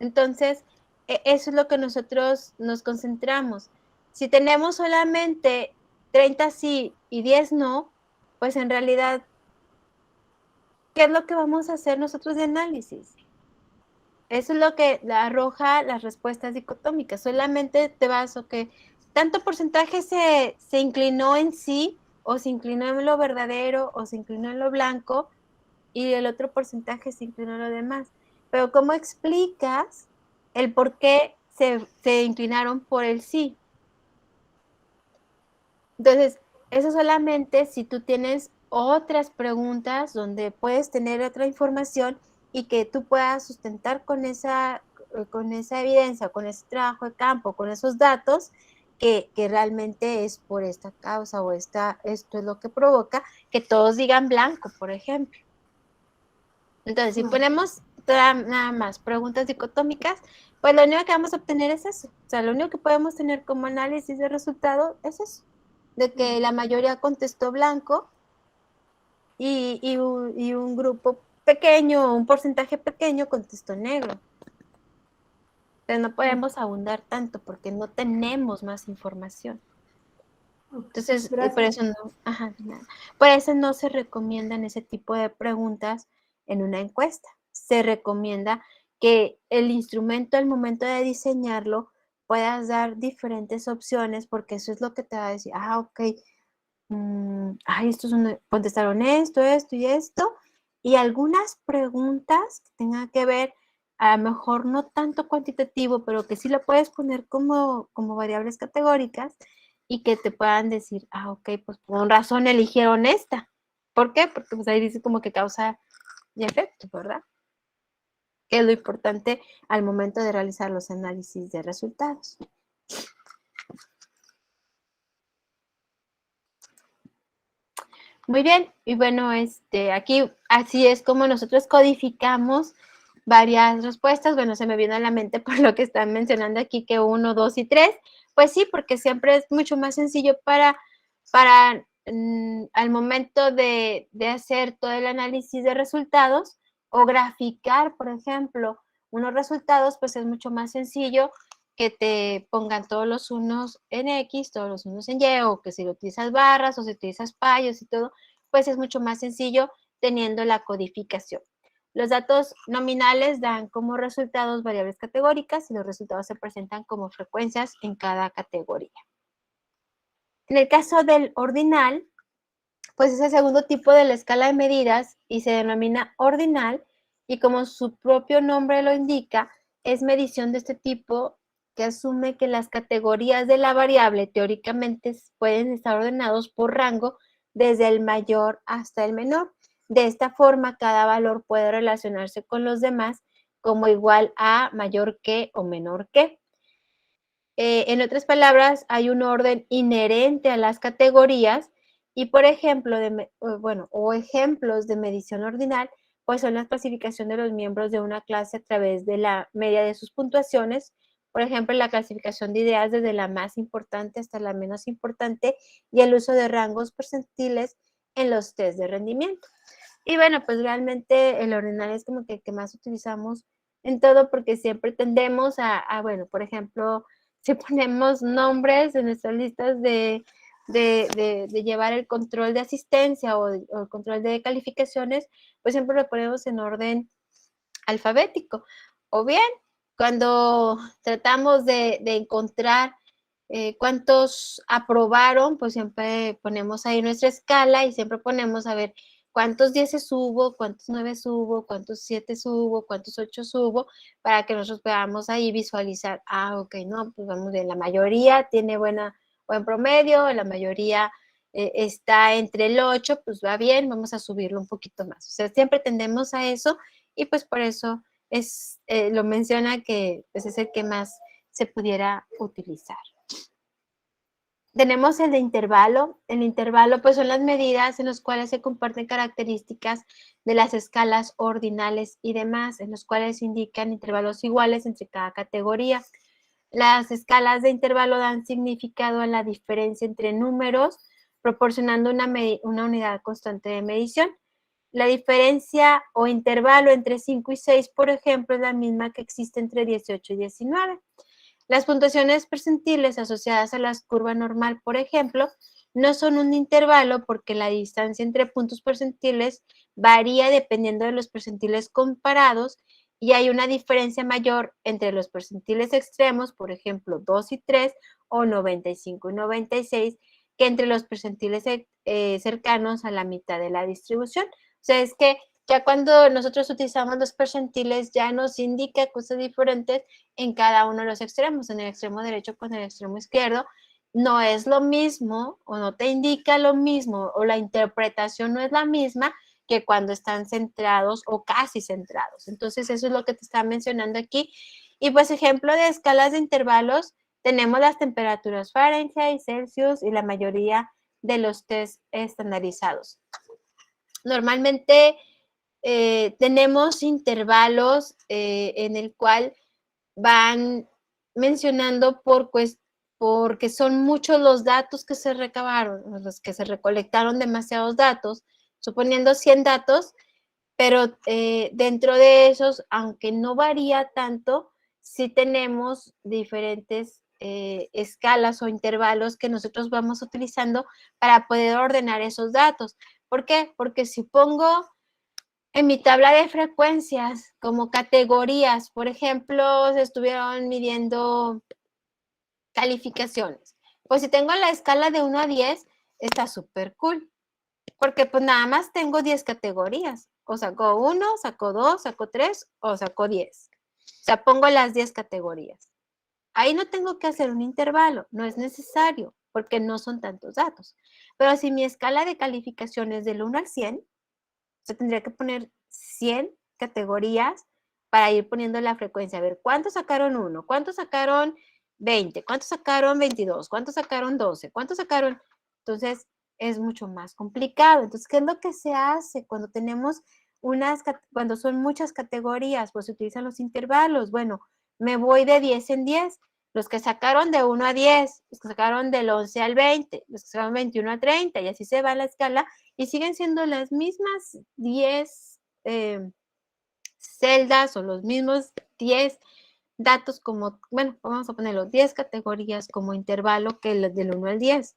Entonces, eso es lo que nosotros nos concentramos. Si tenemos solamente 30 sí y 10 no, pues en realidad, ¿qué es lo que vamos a hacer nosotros de análisis? Eso es lo que arroja las respuestas dicotómicas. Solamente te vas, ok, tanto porcentaje se inclinó en sí, o se inclinó en lo verdadero, o se inclinó en lo blanco, y el otro porcentaje se inclinó en lo demás. Pero ¿cómo explicas el por qué se inclinaron por el sí? Entonces, eso solamente si tú tienes otras preguntas donde puedes tener otra información y que tú puedas sustentar con esa evidencia, con ese trabajo de campo, con esos datos, que realmente es por esta causa o esto es lo que provoca que todos digan blanco, por ejemplo. Entonces, si ponemos nada más preguntas dicotómicas, pues lo único que vamos a obtener es eso. O sea, lo único que podemos tener como análisis de resultado es eso, de que la mayoría contestó blanco y un grupo pequeño, un porcentaje pequeño contestó negro. Pero no podemos abundar tanto porque no tenemos más información. Entonces, por
Gracias.
eso no, ajá, nada. Por eso no se recomiendan ese tipo de preguntas en una encuesta. Se recomienda que el instrumento al momento de diseñarlo puedas dar diferentes opciones porque eso es lo que te va a decir, ah, ok, estos contestaron esto y esto, y algunas preguntas que tengan que ver, a lo mejor no tanto cuantitativo, pero que sí lo puedes poner como variables categóricas y que te puedan decir, ah, ok, pues por razón eligieron esta. ¿Por qué? Porque pues ahí dice como que causa y efecto, ¿verdad? Que es lo importante al momento de realizar los análisis de resultados. Muy bien, y bueno, aquí así es como nosotros codificamos varias respuestas. Bueno, se me viene a la mente por lo que están mencionando aquí que 1, 2 y 3. Pues sí, porque siempre es mucho más sencillo para al momento de hacer todo el análisis de resultados o graficar, por ejemplo, unos resultados, pues es mucho más sencillo que te pongan todos los unos en X, todos los unos en Y, o que si utilizas barras o si utilizas payos y todo, pues es mucho más sencillo teniendo la codificación. Los datos nominales dan como resultados variables categóricas y los resultados se presentan como frecuencias en cada categoría. En el caso del ordinal, pues es el segundo tipo de la escala de medidas y se denomina ordinal, y como su propio nombre lo indica, es medición de este tipo que asume que las categorías de la variable teóricamente pueden estar ordenados por rango desde el mayor hasta el menor. De esta forma, cada valor puede relacionarse con los demás como igual a, mayor que o menor que. En otras palabras, hay un orden inherente a las categorías y, por ejemplo, ejemplos de medición ordinal, pues son la clasificación de los miembros de una clase a través de la media de sus puntuaciones, por ejemplo, la clasificación de ideas desde la más importante hasta la menos importante y el uso de rangos percentiles en los test de rendimiento. Y bueno, pues realmente el ordinal es como que más utilizamos en todo porque siempre tendemos bueno, por ejemplo, si ponemos nombres en nuestras listas de llevar el control de asistencia o el control de calificaciones, pues siempre lo ponemos en orden alfabético. O bien, cuando tratamos de encontrar cuántos aprobaron, pues siempre ponemos ahí nuestra escala y siempre ponemos a ver cuántos 10 hubo, cuántos 9 hubo, cuántos 7 hubo, cuántos 8 hubo, para que nosotros podamos ahí visualizar, ok, no, pues vamos bien, la mayoría tiene buen promedio, la mayoría está entre el 8, pues va bien, vamos a subirlo un poquito más. O sea, siempre tendemos a eso y pues por eso lo menciona que pues, es el que más se pudiera utilizar. Tenemos el de intervalo. El intervalo pues son las medidas en las cuales se comparten características de las escalas ordinales y demás, en los cuales se indican intervalos iguales entre cada categoría. Las escalas de intervalo dan significado a la diferencia entre números, proporcionando una unidad constante de medición. La diferencia o intervalo entre 5 y 6, por ejemplo, es la misma que existe entre 18 y 19. Las puntuaciones percentiles asociadas a la curva normal, por ejemplo, no son un intervalo porque la distancia entre puntos percentiles varía dependiendo de los percentiles comparados y hay una diferencia mayor entre los percentiles extremos, por ejemplo, 2 y 3 o 95 y 96, que entre los percentiles cercanos a la mitad de la distribución. O sea, es que ya cuando nosotros utilizamos los percentiles ya nos indica cosas diferentes en cada uno de los extremos, en el extremo derecho con el extremo izquierdo. No es lo mismo o no te indica lo mismo o la interpretación no es la misma que cuando están centrados o casi centrados. Entonces, eso es lo que te estaba mencionando aquí. Y pues ejemplo de escalas de intervalos, tenemos las temperaturas Fahrenheit, Celsius y la mayoría de los test estandarizados. Normalmente tenemos intervalos en el cual van mencionando porque son muchos los datos que se recabaron, los que se recolectaron demasiados datos, suponiendo 100 datos, pero dentro de esos, aunque no varía tanto, sí tenemos diferentes escalas o intervalos que nosotros vamos utilizando para poder ordenar esos datos. ¿Por qué? Porque si pongo en mi tabla de frecuencias como categorías, por ejemplo, se estuvieron midiendo calificaciones. Pues si tengo la escala de 1 a 10, está súper cool, porque pues nada más tengo 10 categorías. O saco 1, saco 2, saco 3 o saco 10. O sea, pongo las 10 categorías. Ahí no tengo que hacer un intervalo, no es necesario, porque no son tantos datos. Pero si mi escala de calificación es del 1 al 100, se tendría que poner 100 categorías para ir poniendo la frecuencia. A ver, ¿cuántos sacaron 1? ¿Cuántos sacaron 20? ¿Cuántos sacaron 22? ¿Cuántos sacaron 12? ¿Cuántos sacaron? Entonces, es mucho más complicado. Entonces, ¿qué es lo que se hace cuando tenemos cuando son muchas categorías? Pues se utilizan los intervalos. Bueno, me voy de 10 en 10. Los que sacaron de 1 a 10, los que sacaron del 11 al 20, los que sacaron 21 a 30, y así se va la escala, y siguen siendo las mismas 10 celdas o los mismos 10 datos como, bueno, vamos a ponerlo, 10 categorías como intervalo que los del 1 al 10.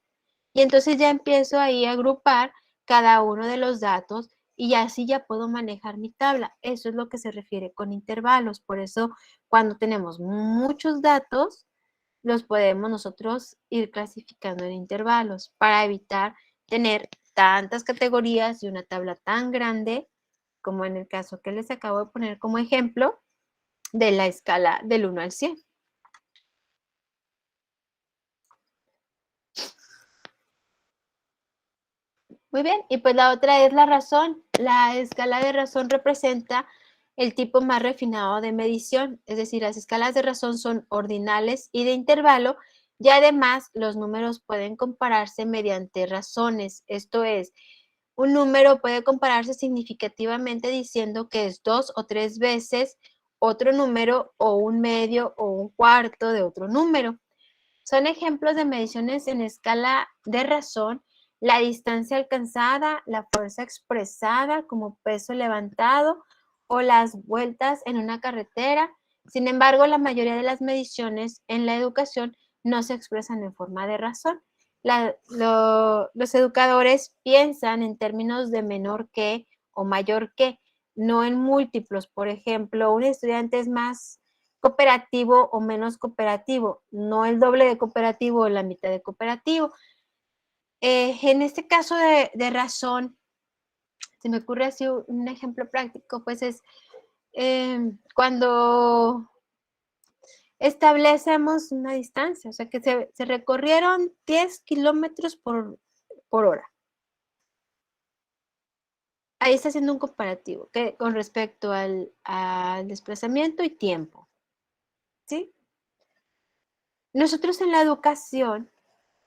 Y entonces ya empiezo ahí a agrupar cada uno de los datos y así ya puedo manejar mi tabla. Eso es lo que se refiere con intervalos. Por eso, cuando tenemos muchos datos, los podemos nosotros ir clasificando en intervalos para evitar tener tantas categorías y una tabla tan grande como en el caso que les acabo de poner como ejemplo de la escala del 1 al 100. Muy bien, y pues la otra es la razón. La escala de razón representa el tipo más refinado de medición, es decir, las escalas de razón son ordinales y de intervalo, y además los números pueden compararse mediante razones. Esto es, un número puede compararse significativamente diciendo que es 2 o 3 veces otro número o un medio o un cuarto de otro número. Son ejemplos de mediciones en escala de razón: la distancia alcanzada, la fuerza expresada como peso levantado o las vueltas en una carretera. Sin embargo, la mayoría de las mediciones en la educación no se expresan en forma de razón. Los educadores piensan en términos de menor que o mayor que, no en múltiplos. Por ejemplo, un estudiante es más cooperativo o menos cooperativo, no el doble de cooperativo o la mitad de cooperativo. En este caso de razón, se me ocurre así un ejemplo práctico, pues es cuando establecemos una distancia, o sea que se recorrieron 10 kilómetros por hora. Ahí está haciendo un comparativo con respecto al desplazamiento y tiempo, ¿sí? Nosotros en la educación,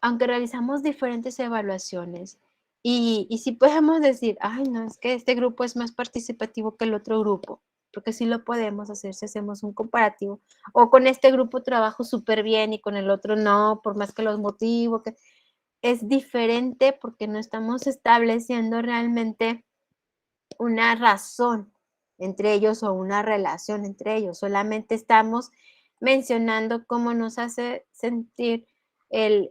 aunque realizamos diferentes evaluaciones, y si podemos decir, ay, no, es que este grupo es más participativo que el otro grupo, porque sí lo podemos hacer si hacemos un comparativo, o con este grupo trabajo súper bien y con el otro no, por más que los motivo, que es diferente porque no estamos estableciendo realmente una razón entre ellos o una relación entre ellos, solamente estamos mencionando cómo nos hace sentir el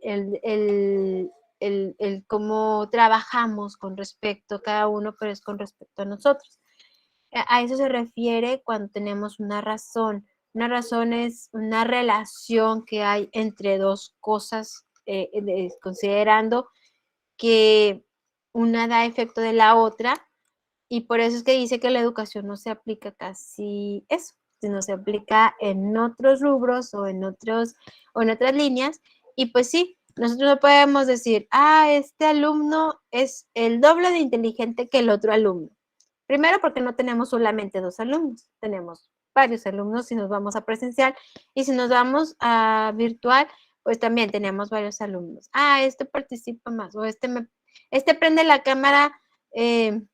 cómo trabajamos con respecto a cada uno, pero es con respecto a nosotros. A eso se refiere cuando tenemos una razón. Una razón es una relación que hay entre dos cosas, considerando que una da efecto de la otra, y por eso es que dice que la educación no se aplica casi eso, sino se aplica en otros rubros o en otras líneas. Y pues sí, nosotros no podemos decir, este alumno es el doble de inteligente que el otro alumno. Primero porque no tenemos solamente 2 alumnos, tenemos varios alumnos si nos vamos a presencial, y si nos vamos a virtual, pues también tenemos varios alumnos. Este participa más, o este prende la cámara el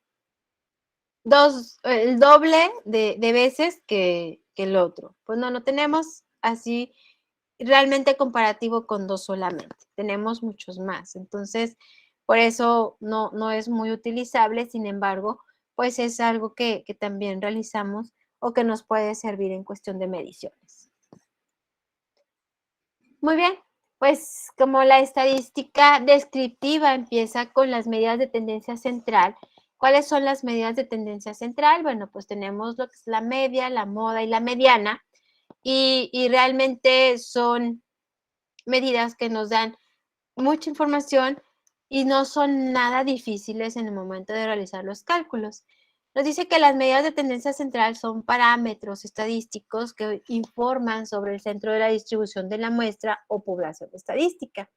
doble de veces que el otro. Pues no tenemos así realmente comparativo con 2 solamente, tenemos muchos más. Entonces, por eso no es muy utilizable, sin embargo, pues es algo que también realizamos o que nos puede servir en cuestión de mediciones. Muy bien, pues como la estadística descriptiva empieza con las medidas de tendencia central, ¿cuáles son las medidas de tendencia central? Bueno, pues tenemos lo que es la media, la moda y la mediana, y realmente son medidas que nos dan mucha información y no son nada difíciles en el momento de realizar los cálculos. Nos dice que las medidas de tendencia central son parámetros estadísticos que informan sobre el centro de la distribución de la muestra o población estadística.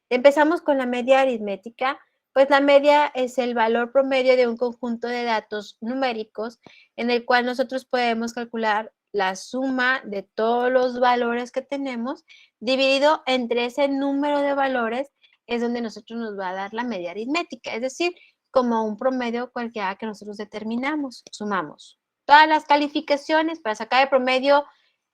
Empezamos con la media aritmética. Pues la media es el valor promedio de un conjunto de datos numéricos en el cual nosotros podemos calcular la suma de todos los valores que tenemos dividido entre ese número de valores, es donde nosotros nos va a dar la media aritmética, es decir, como un promedio cualquiera que nosotros determinamos. Sumamos todas las calificaciones para sacar el promedio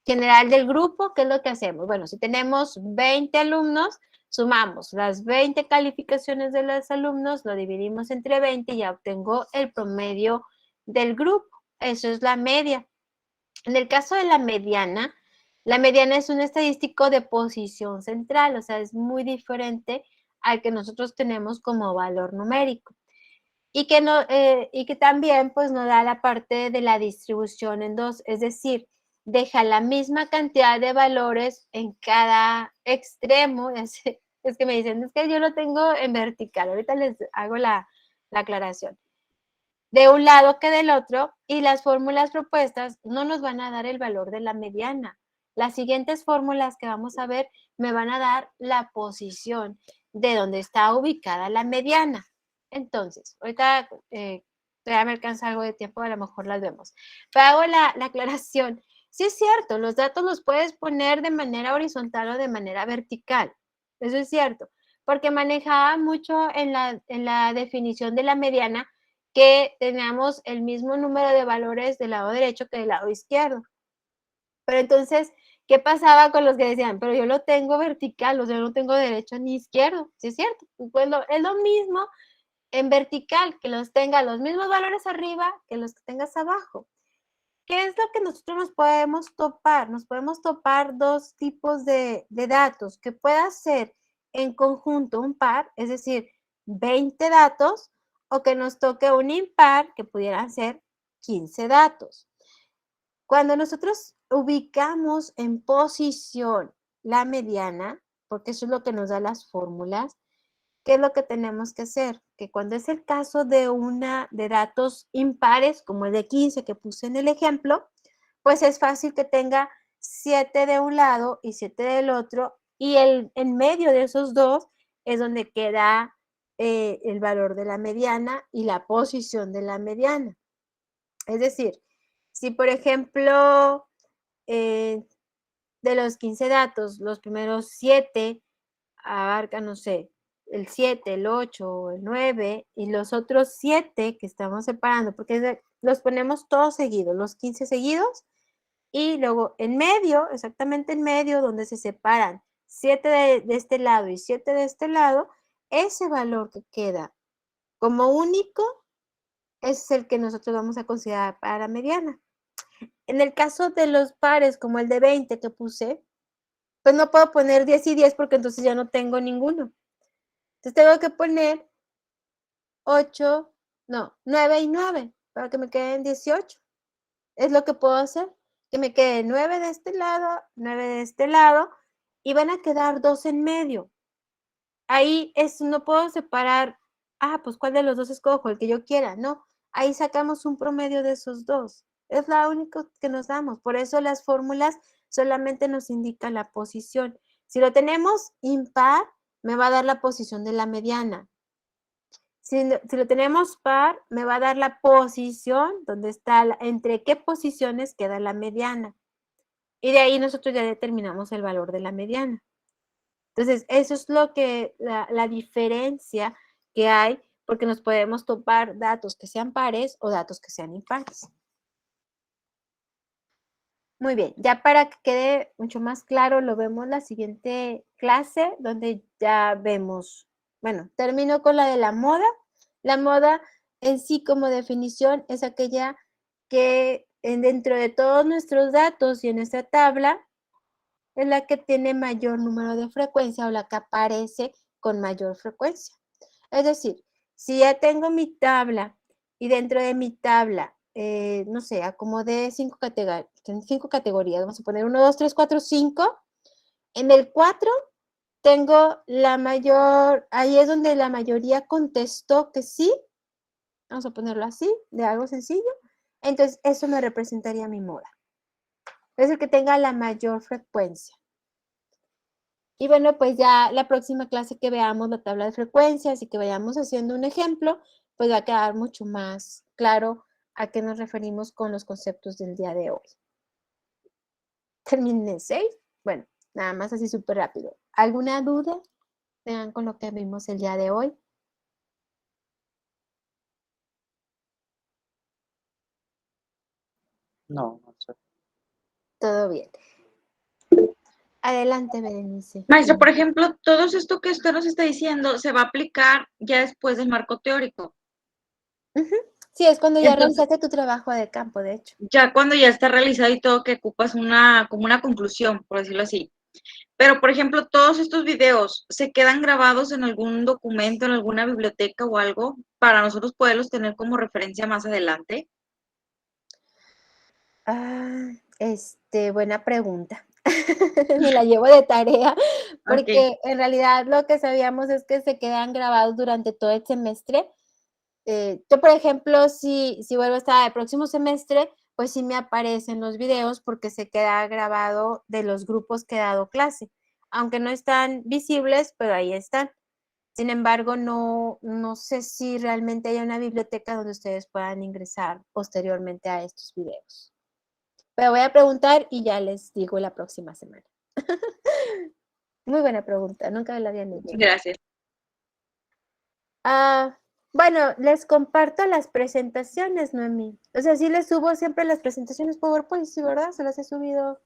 general del grupo. ¿Qué es lo que hacemos? Bueno, si tenemos 20 alumnos, sumamos las 20 calificaciones de los alumnos, lo dividimos entre 20 y ya obtengo el promedio del grupo. Eso es la media. En el caso de la mediana es un estadístico de posición central, o sea, es muy diferente al que nosotros tenemos como valor numérico. y que, no, y que también pues nos da la parte de la distribución en dos, es decir, deja la misma cantidad de valores en cada extremo. Es que me dicen, es que yo lo tengo en vertical, ahorita les hago la aclaración. De un lado que del otro, y las fórmulas propuestas no nos van a dar el valor de la mediana. Las siguientes fórmulas que vamos a ver me van a dar la posición de donde está ubicada la mediana. Entonces, ahorita ya me alcanza algo de tiempo, a lo mejor las vemos. Pero hago la aclaración. Sí es cierto, los datos los puedes poner de manera horizontal o de manera vertical. Eso es cierto, porque manejaba mucho en la definición de la mediana que teníamos el mismo número de valores del lado derecho que del lado izquierdo. Pero entonces, ¿qué pasaba con los que decían, pero yo lo tengo vertical, o sea, yo no tengo derecho ni izquierdo? Sí es cierto, pues es lo mismo en vertical, que los tenga los mismos valores arriba que los que tengas abajo. ¿Qué es lo que nosotros nos podemos topar? Nos podemos topar dos tipos de datos, que pueda ser en conjunto un par, es decir, 20 datos, o que nos toque un impar, que pudieran ser 15 datos. Cuando nosotros ubicamos en posición la mediana, porque eso es lo que nos da las fórmulas, ¿qué es lo que tenemos que hacer? Que cuando es el caso de de datos impares, como el de 15 que puse en el ejemplo, pues es fácil que tenga 7 de un lado y 7 del otro, y en medio de esos dos es donde queda el valor de la mediana y la posición de la mediana. Es decir, si por ejemplo de los 15 datos, los primeros 7 abarcan, no sé, el 7, el 8, el 9, y los otros 7 que estamos separando, porque los ponemos todos seguidos, los 15 seguidos, y luego en medio, exactamente en medio, donde se separan 7 de este lado y 7 de este lado, ese valor que queda como único es el que nosotros vamos a considerar para la mediana. En el caso de los pares, como el de 20 que puse, pues no puedo poner 10 y 10 porque entonces ya no tengo ninguno. Entonces tengo que poner 8, no, 9 y 9 para que me queden 18. Es lo que puedo hacer, que me quede 9 de este lado, 9 de este lado, y van a quedar 2 en medio. Ahí no puedo separar, pues ¿cuál de los dos escojo? El que yo quiera, no. Ahí sacamos un promedio de esos dos. Es la única que nos damos. Por eso las fórmulas solamente nos indican la posición. Si lo tenemos impar, me va a dar la posición de la mediana. Si lo tenemos par, me va a dar la posición donde está, entre qué posiciones queda la mediana. Y de ahí nosotros ya determinamos el valor de la mediana. Entonces, eso es lo que, la diferencia que hay, porque nos podemos topar datos que sean pares o datos que sean impares. Muy bien, ya para que quede mucho más claro, lo vemos en la siguiente clase, donde ya vemos, bueno, termino con la de la moda. La moda en sí como definición es aquella que dentro de todos nuestros datos y en esta tabla es la que tiene mayor número de frecuencia o la que aparece con mayor frecuencia. Es decir, si ya tengo mi tabla y dentro de mi tabla, no sé, acomodé 5 categorías, vamos a poner 1, 2, 3, 4, 5. En el 4 tengo la mayor, ahí es donde la mayoría contestó que sí, vamos a ponerlo así, de algo sencillo. Entonces, eso me representaría mi moda. Es el que tenga la mayor frecuencia. Y bueno, pues ya la próxima clase que veamos la tabla de frecuencias y que vayamos haciendo un ejemplo, pues va a quedar mucho más claro a qué nos referimos con los conceptos del día de hoy. Terminé 6. Bueno, nada más así súper rápido. ¿Alguna duda? Vean con lo que vimos el día de hoy.
No, no sé.
Todo bien. Adelante, Berenice.
Maestra, por ejemplo, todo esto que usted nos está diciendo se va a aplicar ya después del marco teórico.
Sí, es cuando ya
Entonces,
realizaste tu trabajo de campo, de hecho.
ya cuando ya está realizado y todo, que ocupas como una conclusión, por decirlo así. Pero, por ejemplo, todos estos videos se quedan grabados en algún documento, en alguna biblioteca o algo, para nosotros poderlos tener como referencia más adelante.
Buena pregunta. Me la llevo de tarea,
Ok.
porque en realidad lo que sabíamos es que se quedan grabados durante todo el semestre. Yo, por ejemplo, si vuelvo a estar el próximo semestre, pues sí me aparecen los videos porque se queda grabado de los grupos que he dado clase, aunque no están visibles, pero ahí están. Sin embargo, no sé si realmente hay una biblioteca donde ustedes puedan ingresar posteriormente a estos videos. Pero voy a preguntar y ya les digo la próxima semana. Muy buena pregunta, nunca me la habían hecho.
Gracias.
Bueno, les comparto las presentaciones, Noemí. O sea, sí les subo siempre las presentaciones PowerPoint, sí, ¿verdad? Se las he subido.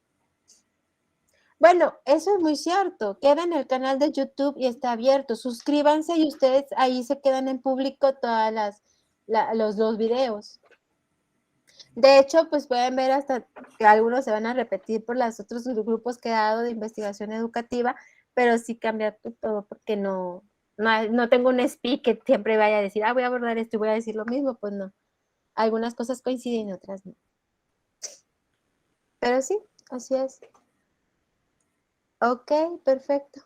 Bueno, eso es muy cierto. Queda en el canal de YouTube y está abierto. Suscríbanse y ustedes ahí se quedan en público todas los videos. De hecho, pues pueden ver hasta que algunos se van a repetir por los otros grupos que he dado de investigación educativa, pero sí cambiar todo porque no tengo un speak que siempre vaya a decir, voy a abordar esto y voy a decir lo mismo, pues no. Algunas cosas coinciden y otras no. Pero sí, así es. Ok, perfecto.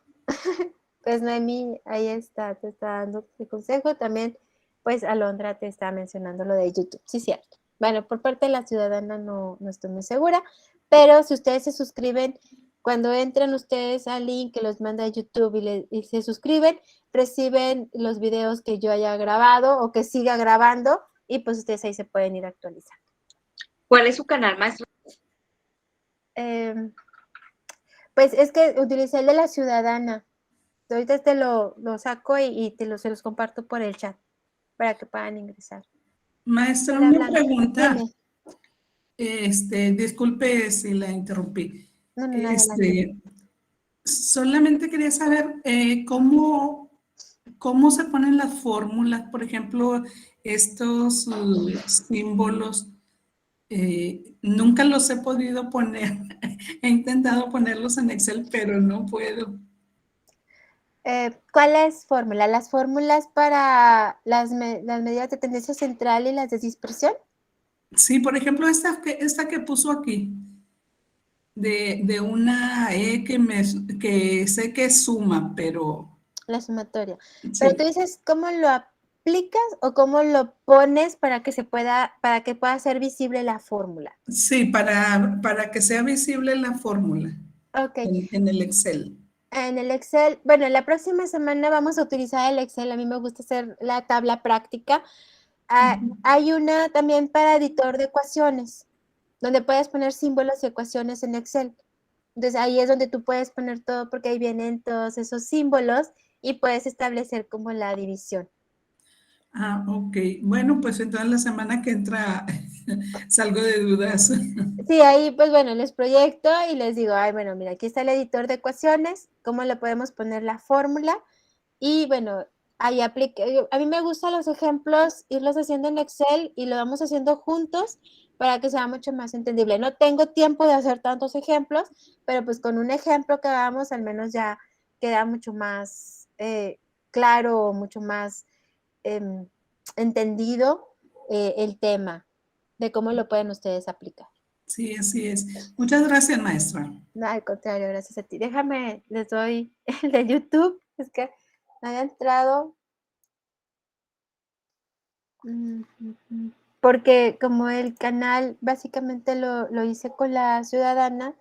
Pues Noemí, ahí está, te está dando el consejo. También, pues Alondra te está mencionando lo de YouTube, sí, cierto. Bueno, por parte de la ciudadana no estoy muy segura, pero si ustedes se suscriben, cuando entran ustedes al link que los manda YouTube y se suscriben, reciben los videos que yo haya grabado o que siga grabando y pues ustedes ahí se pueden ir actualizando.
¿Cuál es su canal, maestra?
Pues es que utilicé el de la ciudadana. Ahorita te lo saco y se los comparto por el chat para que puedan ingresar.
Maestra,
Hola,
una
Blanca.
pregunta.
Dime.
Disculpe si la interrumpí.
No, adelante.
Solamente quería saber cómo se ponen las fórmulas, por ejemplo, estos símbolos. Nunca los he podido poner. He intentado ponerlos en Excel, pero no puedo.
¿Cuál es fórmula? ¿Las fórmulas para las medidas de tendencia central y las de dispersión?
Sí, por ejemplo, esta que puso aquí, de una E que sé que es suma, pero
La sumatoria. Pero tú
sí.
dices, ¿cómo lo aplicas o cómo lo pones para que pueda ser visible la fórmula?
Sí, para que sea visible la fórmula
Ok.
en el Excel.
En el Excel, bueno, la próxima semana vamos a utilizar el Excel. A mí me gusta hacer la tabla práctica. Hay una también para editor de ecuaciones, donde puedes poner símbolos y ecuaciones en Excel. Entonces ahí es donde tú puedes poner todo porque ahí vienen todos esos símbolos y puedes establecer como la división.
Ok. Bueno, pues entonces la semana que entra salgo de dudas.
Sí, ahí pues bueno, les proyecto y les digo, bueno, mira, aquí está el editor de ecuaciones, cómo le podemos poner la fórmula y bueno, ahí aplique. A mí me gustan los ejemplos, irlos haciendo en Excel y lo vamos haciendo juntos para que sea mucho más entendible. No tengo tiempo de hacer tantos ejemplos, pero pues con un ejemplo que hagamos al menos ya queda mucho más claro, mucho más entendido el tema de cómo lo pueden ustedes aplicar.
Sí, así es. Muchas gracias, maestra.
No, al contrario, gracias a ti. Déjame, les doy el de YouTube. Es que me había entrado. Porque como el canal básicamente lo hice con la ciudadana,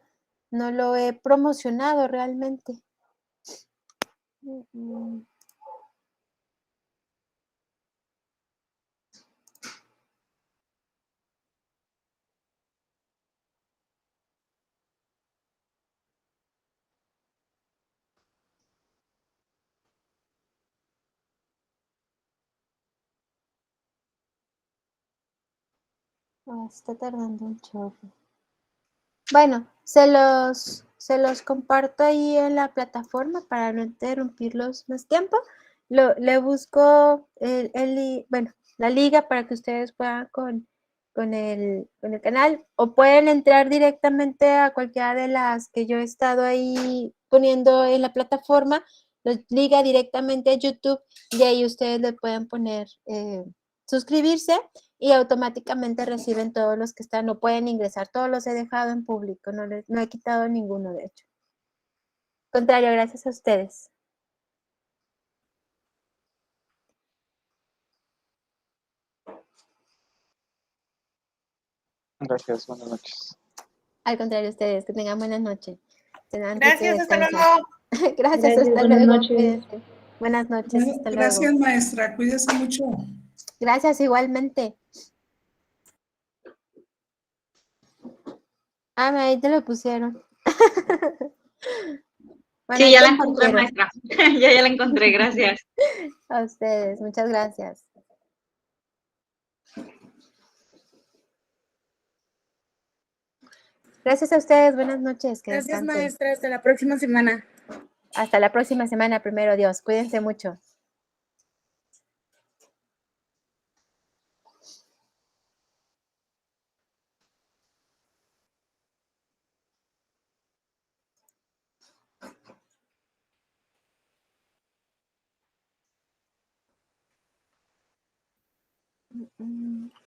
no lo he promocionado realmente. Está tardando un chorro. Bueno, se los comparto ahí en la plataforma para no interrumpirlos más tiempo. Le busco bueno, la liga para que ustedes puedan con el canal, o pueden entrar directamente a cualquiera de las que yo he estado ahí poniendo en la plataforma, los liga directamente a YouTube, y ahí ustedes le pueden poner suscribirse y automáticamente reciben todos los que están, no pueden ingresar, todos los he dejado en público, no he quitado ninguno de hecho. Al contrario, gracias a ustedes.
Gracias, buenas noches.
Al contrario, ustedes, que tengan buenas noches.
Gracias, hasta luego.
Gracias, hasta
buenas
luego.
noches.
Cuídense. Buenas noches, hasta luego.
Gracias, maestra. Cuídese mucho.
Gracias, igualmente. Ah, ahí te lo pusieron. Bueno,
Sí,
ahí
ya la
te
encontré,
pusieron.
maestra. Ya la encontré, gracias.
A ustedes, muchas gracias. Gracias a ustedes, buenas noches. Que
Gracias,
descansen.
maestra. Hasta la próxima semana.
Hasta la próxima semana, primero Dios. Cuídense mucho.